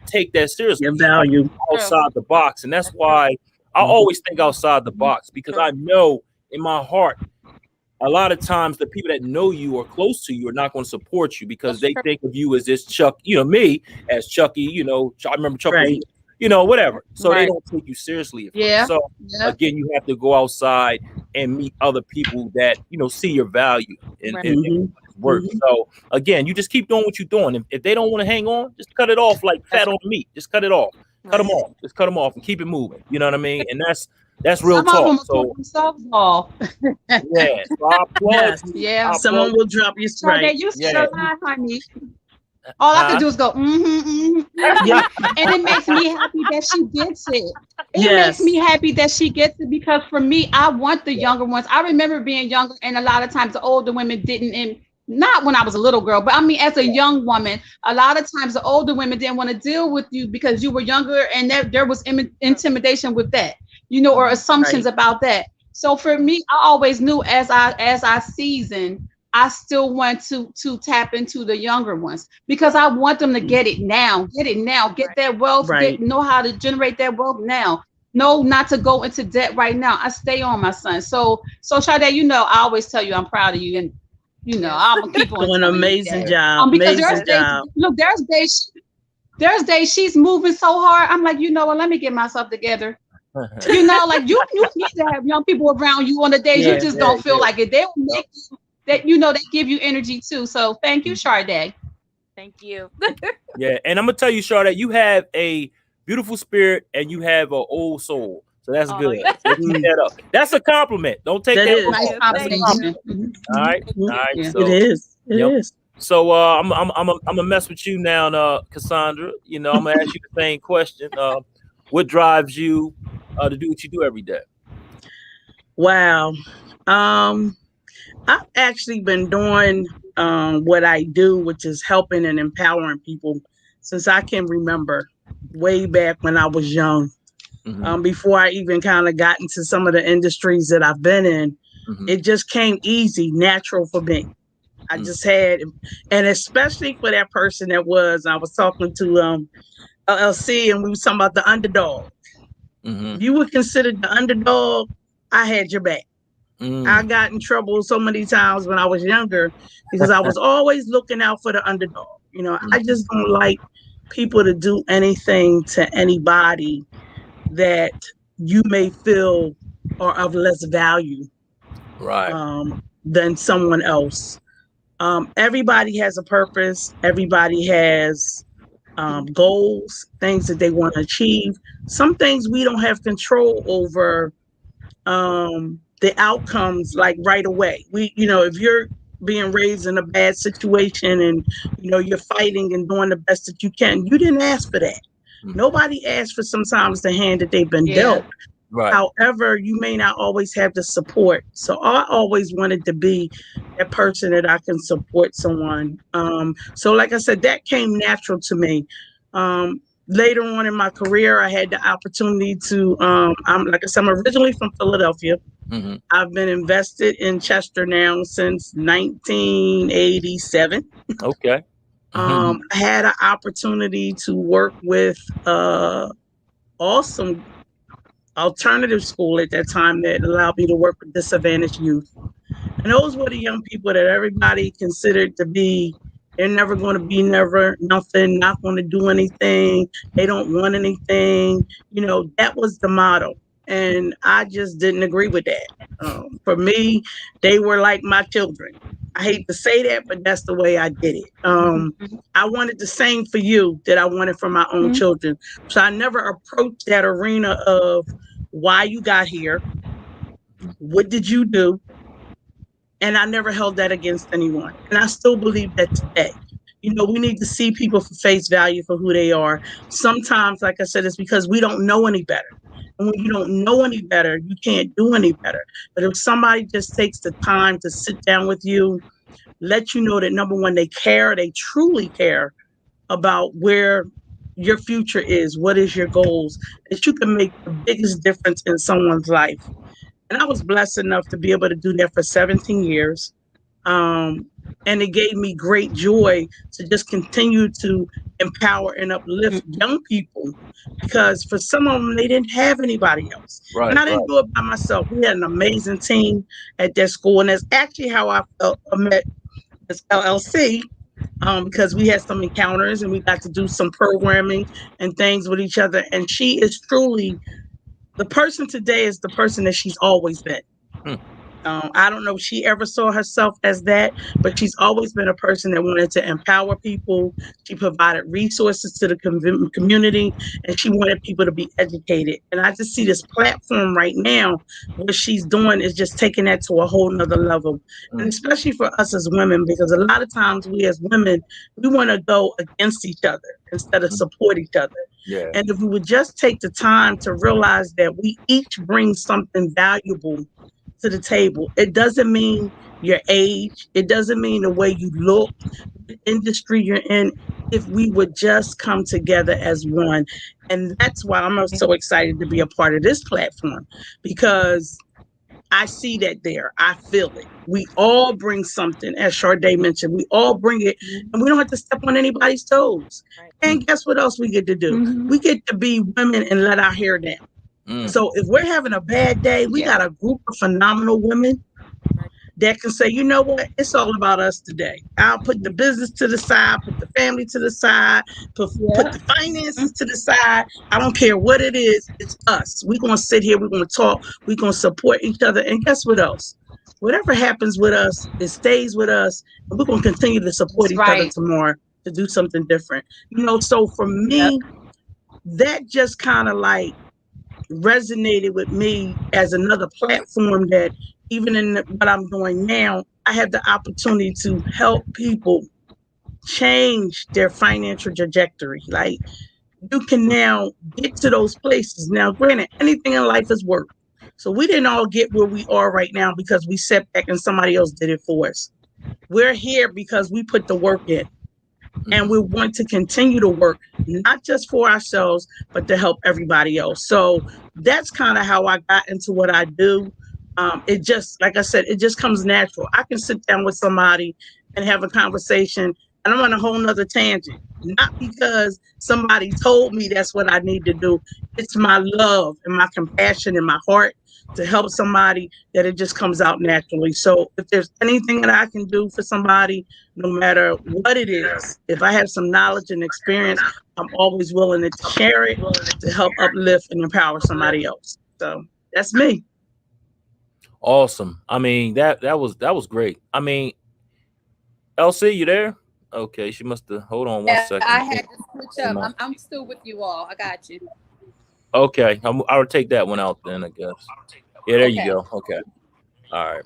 take that seriously. Your value outside the box, and that's why I always think outside the box, because I know in my heart, a lot of times the people that know you or close to you are not going to support you, because they think of you as this Chuck, you know, me as Chucky, you know, I remember Chuck, you know, whatever. So they don't take you seriously. So again, you have to go outside and meet other people that, you know, see your value and work. So again, you just keep doing what you're doing. If they don't want to hang on, just cut it off like fat on meat. Just cut it off. Cut them off. Just cut them off and keep it moving. You know what I mean? And that's real talk. So yeah, so I applaud someone will drop you straight. You still alive, honey. All I can do is go, and it makes me happy that she gets it. It makes me happy that she gets it, because for me, I want the younger ones. I remember being younger, and a lot of times the older women didn't not when I was a little girl, but I mean, as a young woman, a lot of times the older women didn't want to deal with you because you were younger, and there was intimidation with that, or assumptions about that. So for me, I always knew as I seasoned, I still want to tap into the younger ones because I want them to get it now, get that wealth, know how to generate that wealth now. No, not to go into debt right now. I stay on my son. So Sade, I always tell you I'm proud of you, and I'm gonna keep on doing an amazing job. Because amazing job. There's days she's moving so hard. I'm like, what? Let me get myself together. Like you need to have young people around you on the days you just don't feel like it. They will make you that they give you energy too. So thank you, Sade. Thank you. Yeah, and I'm gonna tell you, Sade, you have a beautiful spirit and you have an old soul. So that's good. Yeah. So keep that up. That's a compliment. Don't take that. Nice combination. All right. Yeah. So, it is. It is. So I'm gonna mess with you now, Cassandra. I'm gonna ask you the same question. What drives you to do what you do every day? Wow. I've actually been doing what I do, which is helping and empowering people since I can remember, way back when I was young. Before I even kind of got into some of the industries that I've been in, it just came easy, natural for me. I just had, and especially for that person I was talking to L.C. and we were talking about the underdog. If you were considered the underdog, I had your back. I got in trouble so many times when I was younger because I was always looking out for the underdog. I just don't like people to do anything to anybody that you may feel are of less value than someone else. Everybody has a purpose. Everybody has goals, things that they want to achieve. Some things we don't have control over the outcomes like right away. If you're being raised in a bad situation and you're fighting and doing the best that you can, you didn't ask for that. Nobody asked for sometimes the hand that they've been dealt. However, you may not always have the support. So I always wanted to be that person that I can support someone. So like I said, that came natural to me. Later on in my career, I had the opportunity to, I'm originally from Philadelphia. I've been invested in Chester now since 1987. Okay. I had an opportunity to work with awesome alternative school at that time that allowed me to work with disadvantaged youth. And those were the young people that everybody considered to be, they're never going to be nothing, not going to do anything. They don't want anything. That was the motto. And I just didn't agree with that. For me, they were like my children. I hate to say that, but that's the way I did it. I wanted the same for you that I wanted for my own children. So I never approached that arena of why you got here. What did you do? And I never held that against anyone. And I still believe that today. We need to see people for face value for who they are. Sometimes, like I said, it's because we don't know any better. And when you don't know any better, you can't do any better. But if somebody just takes the time to sit down with you, let you know that number one, they truly care about where your future is, what is your goals, that you can make the biggest difference in someone's life. And I was blessed enough to be able to do that for 17 years. And it gave me great joy to just continue to empower and uplift young people, because for some of them, they didn't have anybody else. And I didn't do it by myself. We had an amazing team at that school. And that's actually how I met Ms. LLC, because we had some encounters and we got to do some programming and things with each other. And she is truly, the person today is the person that she's always been. I don't know if she ever saw herself as that, but she's always been a person that wanted to empower people. She provided resources to the community, and she wanted people to be educated. And I just see this platform right now, what she's doing is just taking that to a whole nother level. And especially for us as women, because a lot of times we as women, we want to go against each other instead of support each other. And if we would just take the time to realize that we each bring something valuable to the table. It doesn't mean your age. It doesn't mean the way you look, the industry you're in. If we would just come together as one. And that's why I'm so excited to be a part of this platform, because I see that there. I feel it. We all bring something, as Sade mentioned. We all bring it, and we don't have to step on anybody's toes. And guess what else we get to do? We get to be women and let our hair down. So if we're having a bad day, we got a group of phenomenal women that can say, you know what, it's all about us today. I'll put the business to the side, put the family to the side, put the finances to the side. I don't care what it is, it's us. We're going to sit here, we're going to talk, we're going to support each other. And guess what else? Whatever happens with us, it stays with us. And we're going to continue to support each other tomorrow to do something different. So for me, that just kind of like resonated with me as another platform that even in what I'm doing now, I have the opportunity to help people change their financial trajectory. Like, you can now get to those places. Now, granted, anything in life is work. So we didn't all get where we are right now because we sat back and somebody else did it for us. We're here because we put the work in. And we want to continue to work, not just for ourselves, but to help everybody else. So that's kind of how I got into what I do. It just, like I said, it just comes natural. I can sit down with somebody and have a conversation, and I'm on a whole nother tangent. Not because somebody told me that's what I need to do. It's my love and my compassion in my heart to help somebody, that it just comes out naturally. So if there's anything that I can do for somebody, no matter what it is, if I have some knowledge and experience, I'm always willing to share it to help uplift and empower somebody else. So that's me. Awesome. I mean, that was great. I mean, LC, you there? Okay, she must have. Hold on one second. I had to switch up. I'm still with you all. I got you. Okay, I'll take that one out then, I guess. Yeah, there you go. Okay. All right.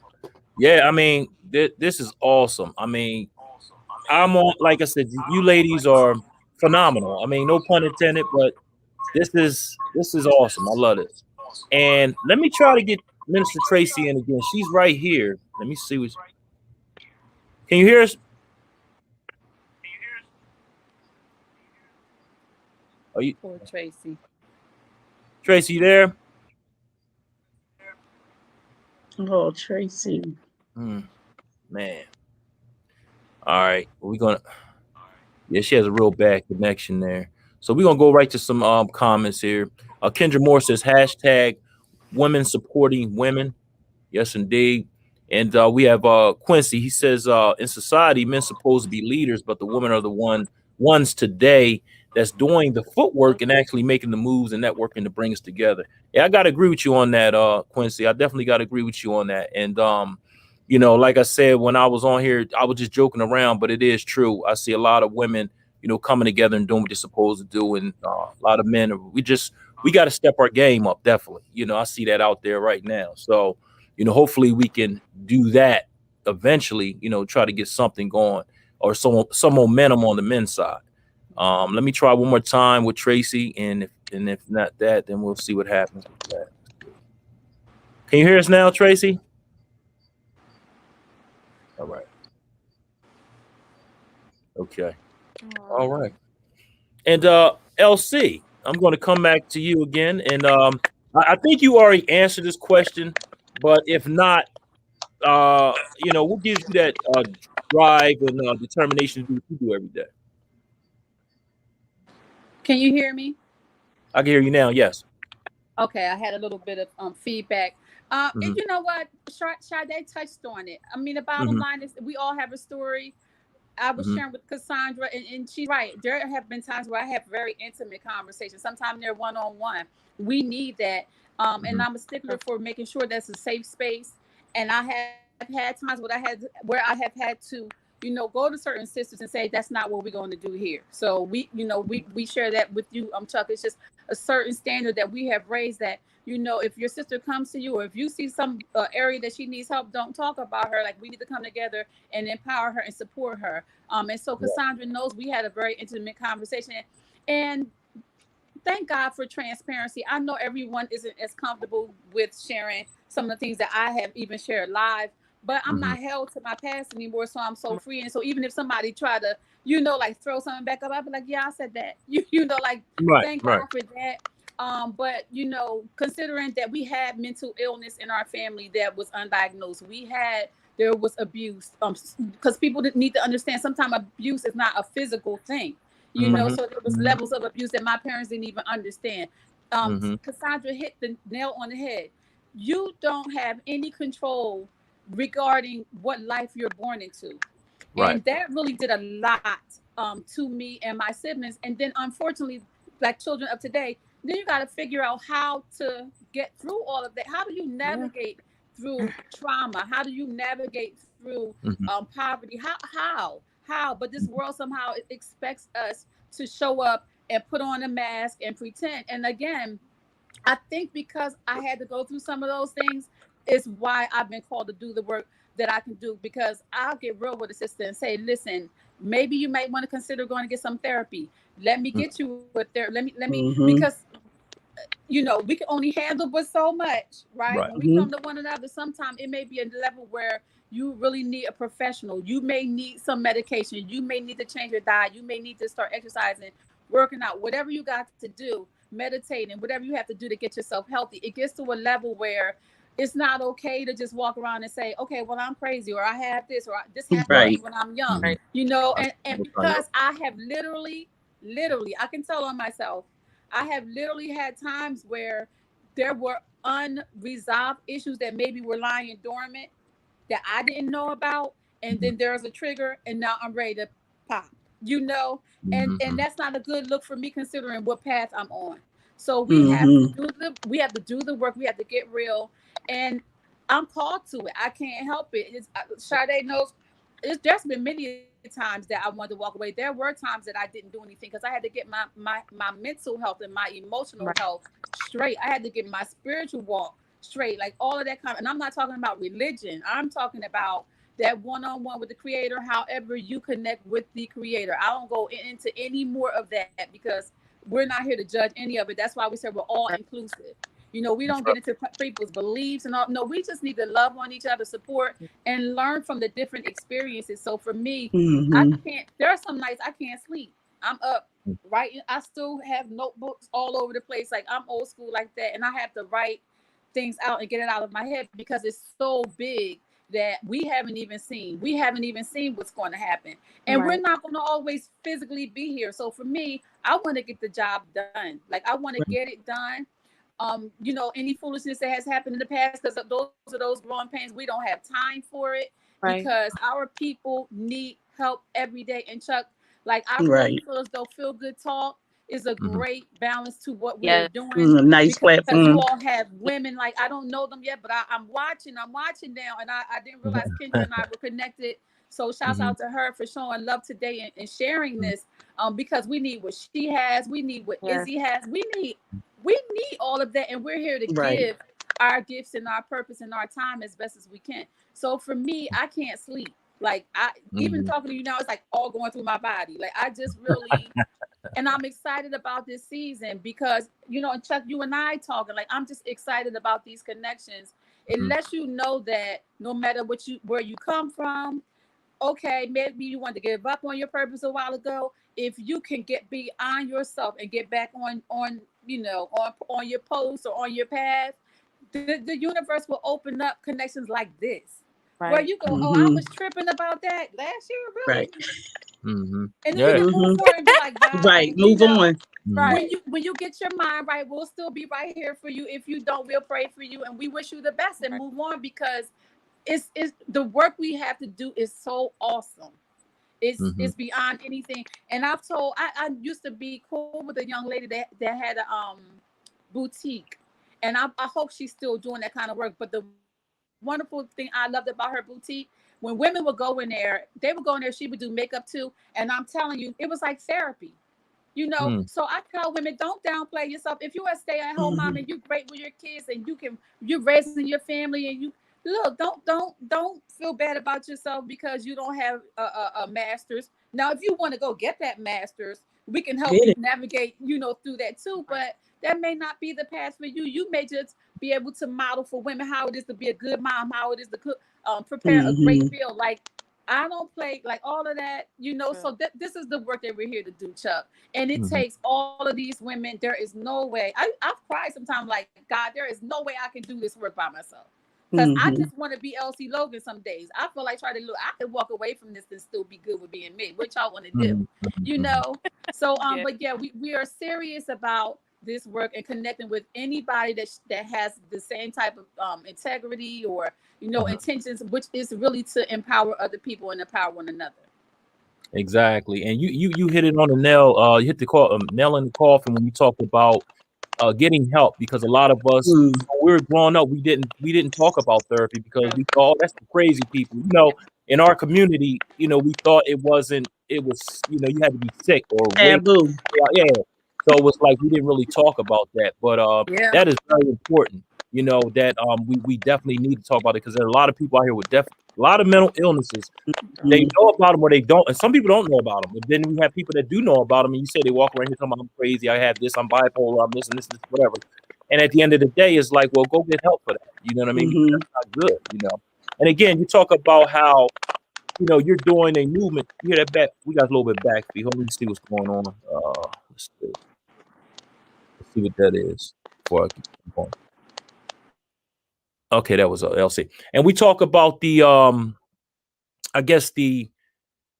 Yeah, I mean, this is awesome. I mean, I'm on, like I said, you ladies are phenomenal. I mean, no pun intended, but this is awesome. I love it. And let me try to get Minister Tracy in again. She's right here. Let me see what. Can you hear us? Are you Poor Tracy. Tracy? You there? Oh, Tracy. Man. All right. We're gonna. Yeah, she has a real bad connection there. So we're gonna go right to some comments here. Kendra Moore says hashtag women supporting women. Yes, indeed. And we have Quincy. He says in society, men supposed to be leaders, but the women are the ones today that's doing the footwork and actually making the moves and networking to bring us together. Yeah, I gotta agree with you on that, Quincy. I definitely gotta agree with you on that. And like I said, when I was on here, I was just joking around, but it is true. I see a lot of women, coming together and doing what they're supposed to do, and a lot of men. We got to step our game up. Definitely, I see that out there right now. So, hopefully we can do that eventually. Try to get something going or some momentum on the men's side. Let me try one more time with Tracy, and if not that, then we'll see what happens with that. Can you hear us now, Tracy? All right. Okay. All right. And LC, I'm going to come back to you again, and I think you already answered this question, but if not, what gives you that drive and determination to do what you do every day? Can you hear me? I can hear you now. Yes. Okay, I had a little bit of feedback. And Mm-hmm. you know what? Sade touched on it. I mean, the bottom line is we all have a story. I was sharing with Cassandra, and she's right. There have been times where I have very intimate conversations. Sometimes they're one-on-one. We need that. And I'm a stickler for making sure that's a safe space. And I have had times where I have had to, go to certain sisters and say, that's not what we're going to do here. So we share that with you, Chuck. It's just a certain standard that we have raised that, if your sister comes to you or if you see some area that she needs help, don't talk about her. Like, we need to come together and empower her and support her. And so Cassandra knows we had a very intimate conversation. And thank God for transparency. I know everyone isn't as comfortable with sharing some of the things that I have even shared live, but I'm not held to my past anymore. So I'm so free. And so even if somebody try to, like throw something back up, I'll be like, yeah, I said that. Like, thank God for that. But considering that we had mental illness in our family that was undiagnosed, there was abuse. Because people need to understand sometimes abuse is not a physical thing. So there was levels of abuse that my parents didn't even understand. Cassandra hit the nail on the head. You don't have any control regarding what life you're born into. And that really did a lot to me and my siblings. And then unfortunately, like children of today, then you got to figure out how to get through all of that. How do you navigate through trauma? How do you navigate through poverty? How? But this world somehow expects us to show up and put on a mask and pretend. And again, I think because I had to go through some of those things is why I've been called to do the work that I can do, because I'll get real with the sister and say, listen, maybe you might want to consider going to get some therapy. Let me get you with there. Let me, because we can only handle but so much, right? When we come to one another, sometimes it may be a level where you really need a professional. You may need some medication. You may need to change your diet. You may need to start exercising, working out, whatever you got to do, meditating, whatever you have to do to get yourself healthy. It gets to a level where it's not okay to just walk around and say, okay, well, I'm crazy, or I have this, or this happened to me when I'm young, and because I have literally, I can tell on myself, I have literally had times where there were unresolved issues that maybe were lying dormant that I didn't know about. And then there's a trigger and now I'm ready to pop, and that's not a good look for me considering what path I'm on. So we have to do the work. We have to get real, and I'm called to it. I can't help it. Sade knows. There's been many times that I wanted to walk away. There were times that I didn't do anything because I had to get my mental health and my emotional health straight. I had to get my spiritual walk straight, like all of that kind of, and I'm not talking about religion. I'm talking about that one-on-one with the creator, however you connect with the creator. I don't go into any more of that because we're not here to judge any of it. That's why we say we're all inclusive. We don't get into people's beliefs and all. No, we just need to love on each other, support, and learn from the different experiences. So for me, there are some nights I can't sleep. I'm up, right? I still have notebooks all over the place. Like I'm old school like that. And I have to write things out and get it out of my head because it's so big that we haven't even seen what's going to happen, and we're not going to always physically be here. So for me, I want to get the job done. Like I want to get it done. Any foolishness that has happened in the past, because those are those growing pains, we don't have time for it because our people need help every day. And Chuck, like I really feel as though Feel Good Talk is a great balance to what we are doing. Nice because you all have women, like I don't know them yet, but I'm watching now, and I didn't realize Kendra and I were connected. So shouts out to her for showing love today and sharing this, because we need what she has, we need what Izzy has, we need all of that, and we're here to give our gifts and our purpose and our time as best as we can. So for me, I can't sleep. Like I even talking to you now, it's like all going through my body. Like I just really and I'm excited about this season because, and Chuck, you and I talking, like, I'm just excited about these connections. It lets you know that no matter where you come from, okay, maybe you want to give up on your purpose a while ago. If you can get beyond yourself and get back on your post or on your path, the universe will open up connections like this. Where you go, oh, I was tripping about that last year, really? And then we can move forward and be like, bye. Move on. When you get your mind right, we'll still be right here for you. If you don't, we'll pray for you, and we wish you the best and move on, because it's the work we have to do is so awesome. It's beyond anything. And I used to be cool with a young lady that had a boutique, and I hope she's still doing that kind of work. But the wonderful thing I loved about her boutique, when women would go in there, she would do makeup too. And I'm telling you, it was like therapy, So I tell women, don't downplay yourself. If you're a stay-at-home mom and you're great with your kids and you're raising your family, and you look, don't feel bad about yourself because you don't have a master's. Now, if you want to go get that master's, we can help you navigate, through that too. But that may not be the path for you. You may just be able to model for women how it is to be a good mom, how it is to cook, prepare a great meal. Like, I don't play like all of that, so this is the work that we're here to do, Chuck. And it takes all of these women. There is no way. I've cried sometimes like, God, there is no way I can do this work by myself. Because I just want to be L.C. Logan some days. I feel like I could walk away from this and still be good with being me. What y'all want to do, So, but yeah, we are serious about this work and connecting with anybody that has the same type of integrity or intentions, which is really to empower other people and empower one another. Exactly, and you hit it on the nail. You hit the nail in the coffin when you talked about getting help, because a lot of us, when we were growing up, we didn't talk about therapy because we thought, oh, that's the crazy people. In our community, we thought it was you had to be sick or taboo. Yeah. So it was like we didn't really talk about that, but that is very important. That we definitely need to talk about it, because there are a lot of people out here with a lot of mental illnesses. They know about them or they don't, and some people don't know about them. But then we have people that do know about them, and you say they walk around here talking about, I'm crazy, I have this, I'm bipolar, I'm this and this, whatever. And at the end of the day, it's like, well, go get help for that. You know what I mean? Because that's not good. And again, you talk about how you're doing a movement. You hear that back? We got a little bit backbeat. Hold on, let's see what's going on. Let's see what that is before I keep going. Okay, that was L.C. And we talk about the I guess the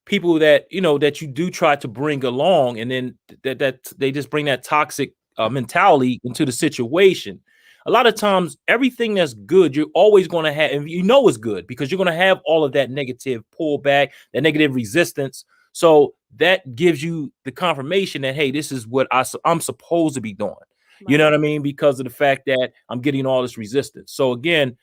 people that that you do try to bring along, and then that they just bring that toxic mentality into the situation. A lot of times, everything that's good, you're always going to have, and it's good because you're going to have all of that negative pullback, that negative resistance. So that gives you the confirmation that, hey, this is what I'm supposed to be doing. You know what I mean? Because of the fact that I'm getting all this resistance. So again,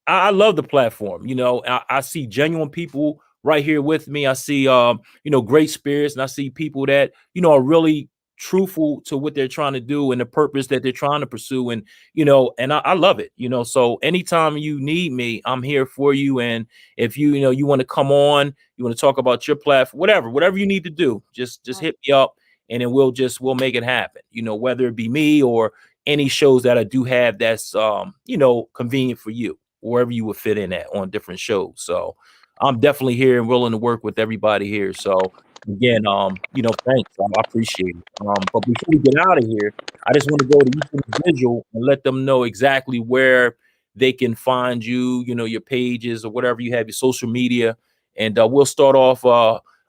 I love the platform. I see genuine people right here with me. I see, great spirits, and I see people that, are really truthful to what they're trying to do and the purpose that they're trying to pursue. And, and I love it, so anytime you need me, I'm here for you. And if you want to come on, you want to talk about your platform, whatever you need to do, just hit me up, and then we'll make it happen, whether it be me or any shows that I do have that's, convenient for you, wherever you would fit in at on different shows. So I'm definitely here and willing to work with everybody here. So again, thanks. I appreciate it. But before we get out of here, I just want to go to each individual and let them know exactly where they can find you, your pages or whatever you have, your social media. And we'll start off.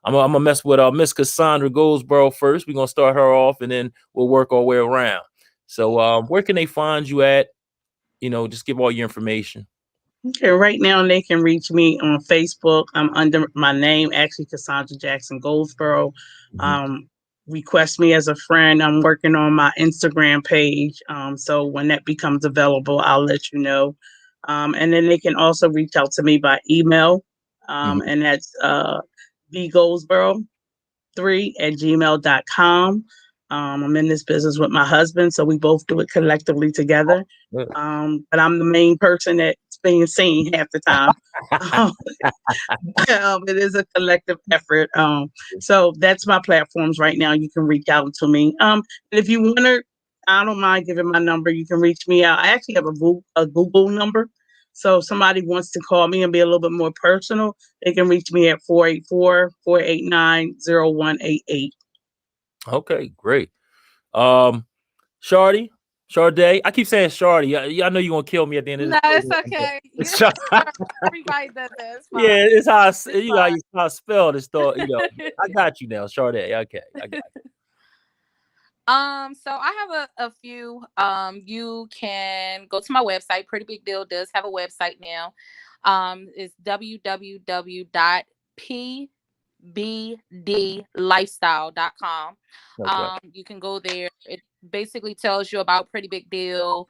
I'm gonna mess with Miss Cassandra Goldsboro first. We're gonna start her off, and then we'll work our way around. So where can they find you at? Just give all your information. Okay, right now they can reach me on Facebook. I'm under my name, actually Cassandra Jackson Goldsboro. Request me as a friend. I'm working on my Instagram page. So when that becomes available, I'll let you know. And then they can also reach out to me by email. And that's bgoldsboro3@gmail.com. I'm in this business with my husband, so we both do it collectively together. But I'm the main person that's being seen half the time. It is a collective effort. So that's my platforms right now. You can reach out to me. And if you want to, I don't mind giving my number. You can reach me out. I actually have a Google number. So if somebody wants to call me and be a little bit more personal, they can reach me at 484-489-0188. Okay, great. Shardy, I keep saying Shardy. I know you're gonna kill me at the end of this. No, it's okay. Everybody does that. It's fine. Yeah, it's how how I spell this thought. I got you now, Shardy. Okay, I got you. So I have a few. You can go to my website. Pretty Big Deal does have a website now. It's www.pbdlifestyle.com. Okay. You can go there. It basically tells you about Pretty Big Deal.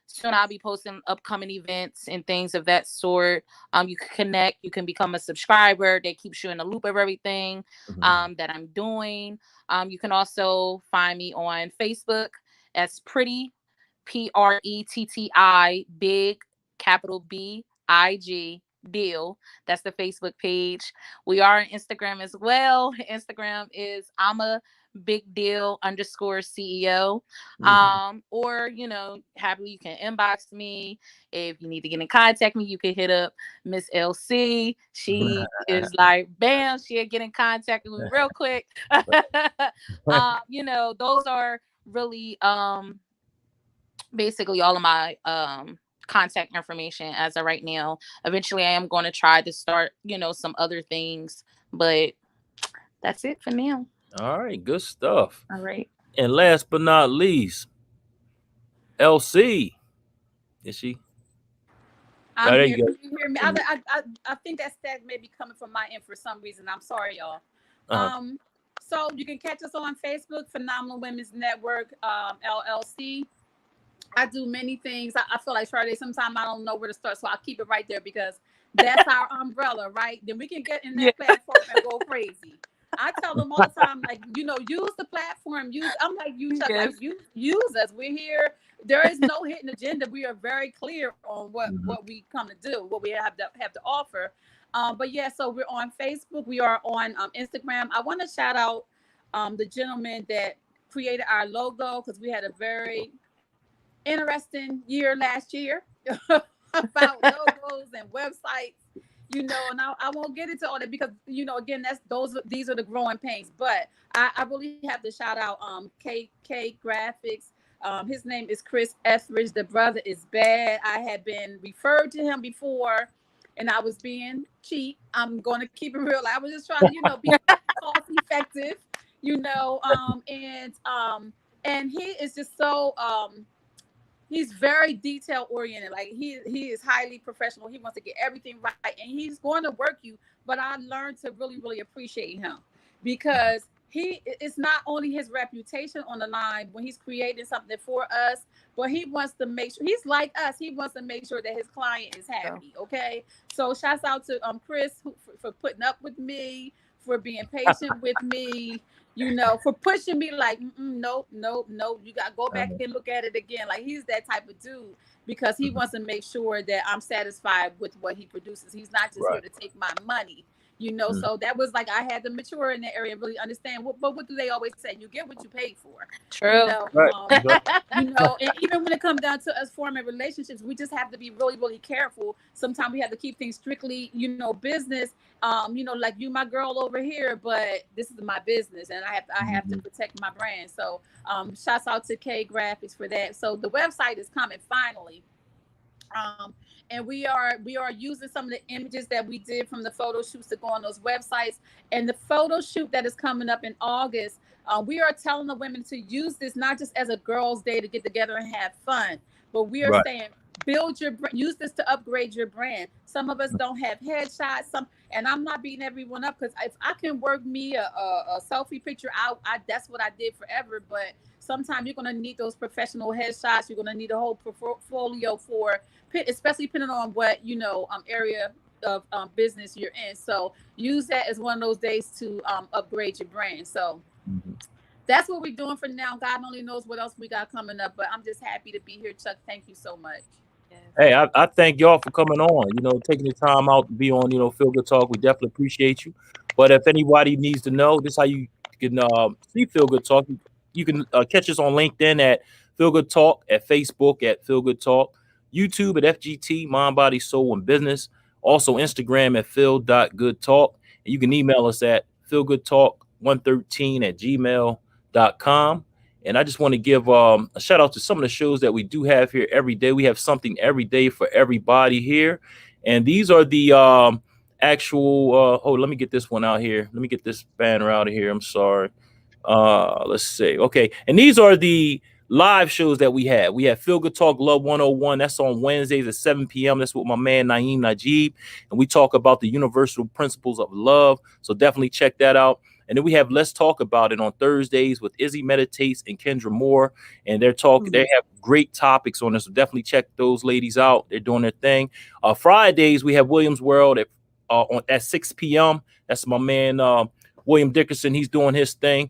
Soon I'll be posting upcoming events and things of that sort. You can connect. You can become a subscriber. That keeps you in the loop of everything that I'm doing. You can also find me on Facebook as Pretty, PRETTI, Big, capital BIG, Deal. That's the Facebook page. We are on Instagram as well. Instagram is I'm a big deal underscore CEO. Or, happily you can inbox me. If you need to get in contact me, you can hit up Miss LC. She is like, bam, she'll get in contact with me real quick. Those are really basically all of my contact information as of right now. Eventually I am going to try to start, some other things, but that's it for now. All right, good stuff. All right. And last but not least, LC. Is she? I'm There here. you Can you hear me? I think that stat may be coming from my end for some reason. I'm sorry, y'all. go. So you can catch us on Facebook, Phenomenal Women's Network, LLC. I do many things. I feel like Charlotte, sometimes I don't know where to start, so I'll keep it right there because that's our umbrella, right? Then we can get in that platform and go crazy. I tell them all the time, like, use the platform. I'm like, Chuck, like, use us. We're here. There is no hidden agenda. We are very clear on what we come to do, what we have to offer. But yeah, so we're on Facebook. We are on Instagram. I want to shout out the gentleman that created our logo because we had a very interesting year last year about logos and websites, and I won't get into all that because, again, these are the growing pains. But I really have to shout out KK Graphics. His name is Chris Etheridge. The brother is bad. I had been referred to him before, and I was being cheap. I'm going to keep it real. I was just trying to, be cost effective, and he is just so he's very detail oriented. Like he is highly professional. He wants to get everything right, and he's going to work you. But I learned to really, really appreciate him because it's not only his reputation on the line when he's creating something for us, but he wants to make sure he's like us. He wants to make sure that his client is happy. Okay, so shouts out to Chris for putting up with me, for being patient with me. For pushing me like, nope, you got to go back and look at it again. Like, he's that type of dude because he wants to make sure that I'm satisfied with what he produces. He's not just here to take my money, So that was like, I had to mature in that area and really understand. But what do they always say? You get what you pay for. True. And even when it comes down to us forming relationships, we just have to be really, really careful. Sometimes we have to keep things strictly, business. Like, you my girl over here, but this is my business, and I have to protect my brand. So shouts out to K Graphics for that. So the website is coming finally. And we are using some of the images that we did from the photo shoots to go on those websites. And the photo shoot that is coming up in August, we are telling the women to use this not just as a girls' day to get together and have fun, but we are saying use this to upgrade your brand. Some of us don't have headshots. And I'm not beating everyone up because if I can work me a selfie picture out, that's what I did forever. But sometimes you're going to need those professional headshots. You're going to need a whole portfolio especially depending on what, area of business you're in. So use that as one of those days to upgrade your brand. So that's what we're doing for now. God only knows what else we got coming up, but I'm just happy to be here, Chuck. Thank you so much. Hey, I thank y'all for coming on, taking the time out to be on, Feel Good Talk. We definitely appreciate you. But if anybody needs to know, this is how you can see Feel Good Talk. You can catch us on LinkedIn at Feel Good Talk, at Facebook at Feel Good Talk, YouTube at FGT, Mind, Body, Soul, and Business. Also Instagram at feel.goodtalk. And you can email us at feelgoodtalk113@gmail.com. And I just want to give a shout out to some of the shows that we do have here every day. We have something every day for everybody here. And these are the actual, let me get this one out here. Let me get this banner out of here. I'm sorry. Let's see. Okay. And these are the live shows that we have. We have Feel Good Talk Love 101. That's on Wednesdays at 7 p.m. That's with my man Naeem Najib. And we talk about the universal principles of love. So definitely check that out. And then we have Let's Talk About It on Thursdays with Izzy Meditates and Kendra Moore. And they're talking, they have great topics on this. So definitely check those ladies out. They're doing their thing. Fridays, we have Williams World at 6 p.m. That's my man William Dickerson. He's doing his thing.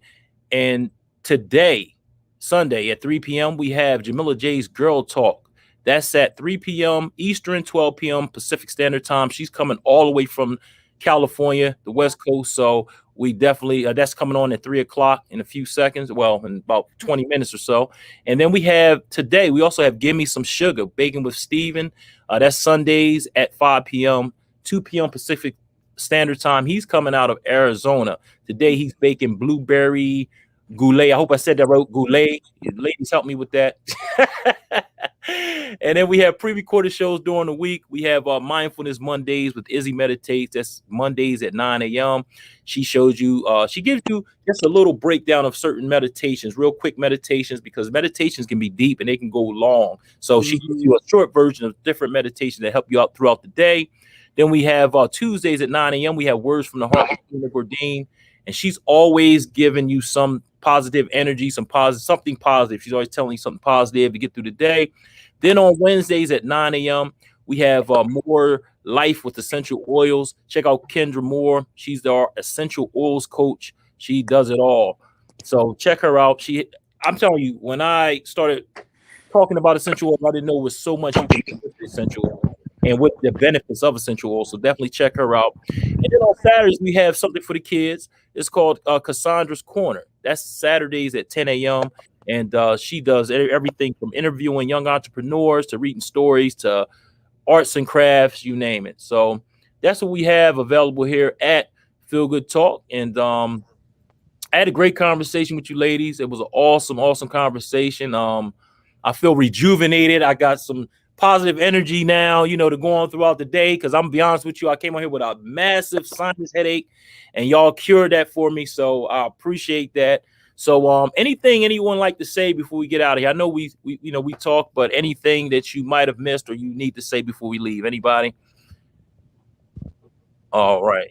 And today, Sunday at 3 p.m., we have Jamila J's Girl Talk. That's at 3 p.m. Eastern, 12 p.m. Pacific Standard Time. She's coming all the way from California, the West Coast. So we definitely, that's coming on at 3 o'clock in a few seconds. Well, in about 20 minutes or so. And then we have today, we also have Give Me Some Sugar, Baking with Steven. That's Sundays at 5 p.m., 2 p.m. Pacific Standard Time. He's coming out of Arizona. Today he's baking blueberry goulet. I hope I said that right. Goulet. Ladies, help me with that. And then we have pre-recorded shows during the week. We have Mindfulness Mondays with Izzy Meditates. That's Mondays at 9 a.m. She shows you, she gives you just a little breakdown of certain meditations, real quick meditations, because meditations can be deep and they can go long. So she gives you a short version of different meditations that help you out throughout the day. Then we have Tuesdays at 9 a.m. We have Words from the Heart with Tina Gordine, and she's always giving you some positive energy, something positive. She's always telling you something positive to get through the day. Then on Wednesdays at 9 a.m., we have more Life with Essential Oils. Check out Kendra Moore. She's our essential oils coach. She does it all. So check her out. I'm telling you, when I started talking about essential oils, I didn't know it was so much you can do with essential oils and with the benefits of essential oils. So definitely check her out. And then on Saturdays, we have something for the kids. It's called Cassandra's Corner. That's Saturdays at 10 a.m. And she does everything from interviewing young entrepreneurs to reading stories to arts and crafts, you name it. So that's what we have available here at Feel Good Talk. And I had a great conversation with you ladies. It was an awesome conversation. I feel rejuvenated. I got some positive energy now, to go on throughout the day. Because I'm gonna be honest with you, I came on here with a massive sinus headache, and y'all cured that for me. So I appreciate that. So anything anyone like to say before we get out of here? I know we talk, but anything that you might have missed or you need to say before we leave? Anybody? All right.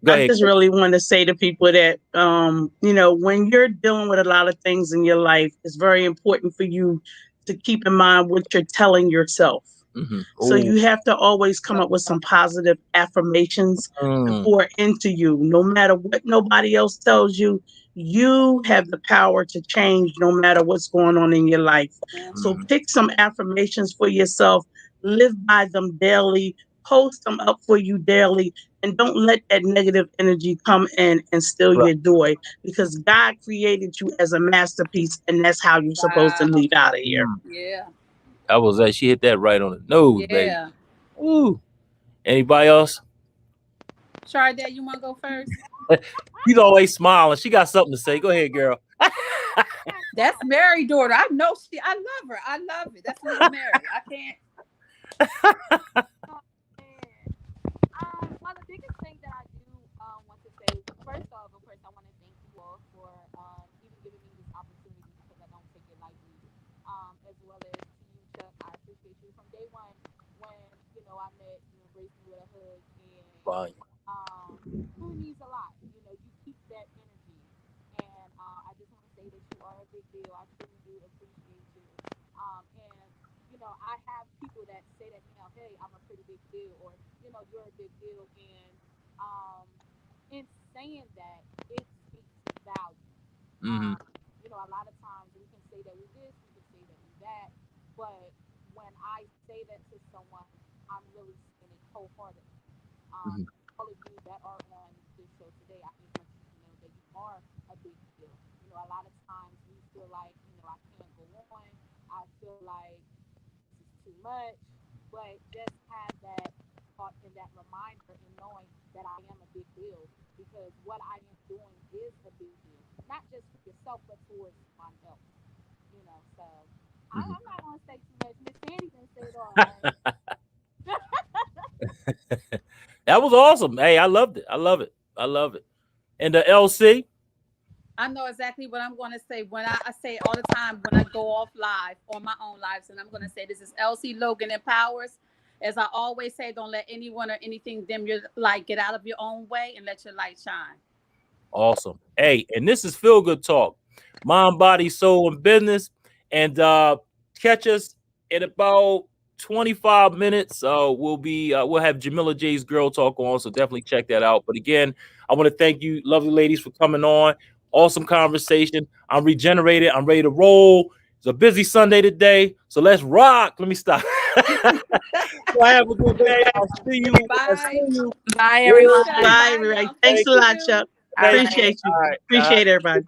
I just really want to say to people that, when you're dealing with a lot of things in your life, it's very important for you to keep in mind what you're telling yourself. Mm-hmm. So you have to always come up with some positive affirmations to pour into you. No matter what nobody else tells you, you have the power to change no matter what's going on in your life. So pick some affirmations for yourself, live by them daily, post them up for you daily, and don't let that negative energy come in and steal your joy, because God created you as a masterpiece, and that's how you're supposed to leave out of here. Yeah. That was that. She hit that right on the nose, baby. Ooh. Anybody else? Sharday, you want to go first? She's always smiling. She got something to say. Go ahead, girl. That's Mary's daughter. I know I love her. I love it. That's little Mary. I can't. Well, the biggest thing that I do want to say, first off, of course, I want to thank you all for even giving me this opportunity, because I don't take it lightly. As well as to you, Chuck, I appreciate you from day one when I met. You embraced me with a hug, and who needs a lot? You keep that energy, and I just want to say that you are a big deal. I truly do appreciate you. And I have people that say that now, hey, I'm a pretty big deal, or you're a big deal, and in saying that, it speaks value. A lot of times we can say that we this, we can say that we that, but when I say that to someone, I'm really saying it wholeheartedly. All of you that are on this show today, I just want you to know that you are a big deal. A lot of times we feel like, I can't go on. I feel like this is too much, but just have that thought and that reminder in knowing that I am a big deal, because what I am doing is a big deal, not just for yourself, but towards someone else. So I'm not going to say too much. Miss Sandy didn't say it all. Right? That was awesome. Hey, I loved it. I love it. And the LC? I know exactly what I'm going to say. When I say all the time when I go off live on my own lives, and I'm going to say this is L.C. Logan Empowers. As I always say, don't let anyone or anything dim your light. Get out of your own way and let your light shine. Awesome. Hey, and this is Feel Good Talk. Mind, body, soul, and business. And catch us in about 25 minutes. We'll have Jamila J's Girl Talk on, so definitely check that out. But again, I want to thank you, lovely ladies, for coming on. Awesome conversation. I'm regenerated. I'm ready to roll. It's a busy Sunday today, so let's rock. Let me stop. So have a good day. I'll see you. Bye. Bye, everyone. Bye, everybody. Thanks a lot, Chuck. All right. Appreciate you. Appreciate everybody.